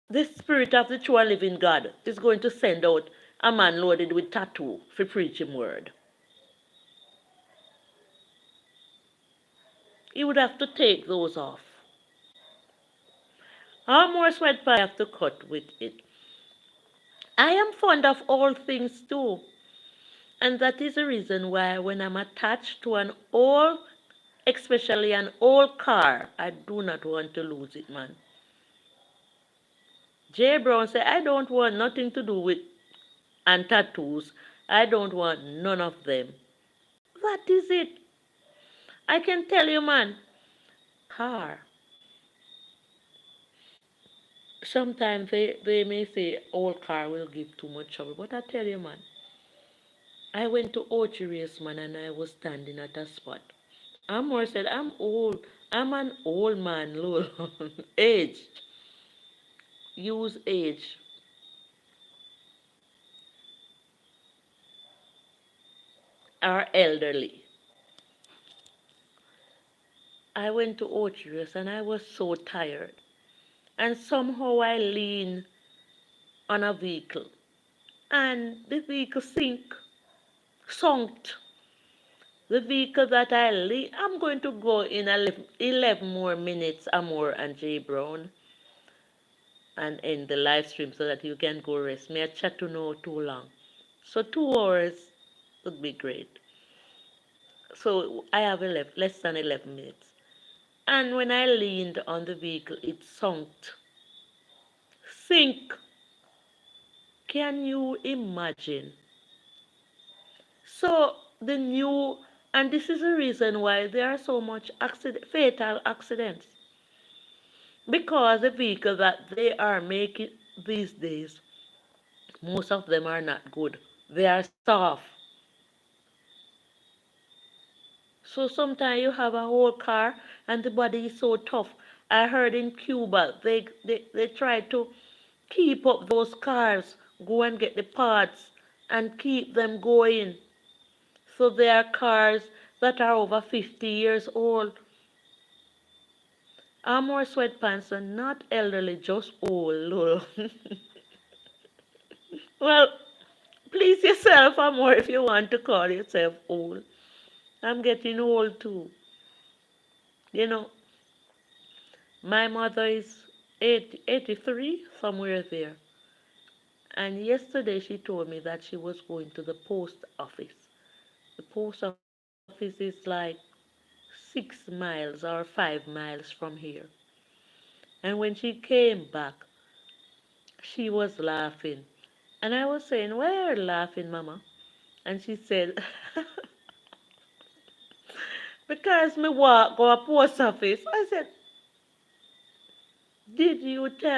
the spirit of the true and living God is going to send out a man loaded with tattoo for preaching word. He would have to take those off. How more sweatpants have to cut with it? I am fond of all things too. And that is the reason why when I'm attached to an old, especially an old car, I do not want to lose it, man. Jay Brown said, I don't want nothing to do with and tattoos. I don't want none of them. That is it. I can tell you, man, car. Sometimes they may say old car will give too much trouble, but I tell you, man, I went to Orchard race, man, and I was standing at a spot. Amor said, I'm old. I'm an old man, Lord. Aged. Use age. Are elderly. I went to Orchard race and I was so tired. And somehow I leaned on a vehicle. And the vehicle sunk. The vehicle that I lean, I'm going to go in 11 more minutes, Amor and J. Brown, and end the live stream so that you can go rest. Me, I chat to know too long. So 2 hours would be great. So I have 11, less than 11 minutes. And when I leaned on the vehicle, it sunk. Sink. Can you imagine? So the new, and this is the reason why there are so much fatal accidents. Because the vehicles that they are making these days, most of them are not good. They are soft. So sometimes you have a whole car and the body is so tough. I heard in Cuba they try to keep up those cars, go and get the parts and keep them going. So there are cars that are over 50 years old. Armor sweatpants are not elderly, just old. Well, please yourself, Amor, if you want to call yourself old. I'm getting old too. You know, my mother is 83, somewhere there. And yesterday she told me that she was going to the post office. The post office is like 6 miles or 5 miles from here. And when she came back, she was laughing. And I was saying, why are you laughing, Mama? And she said, because me walk go a post office. I said, did you tell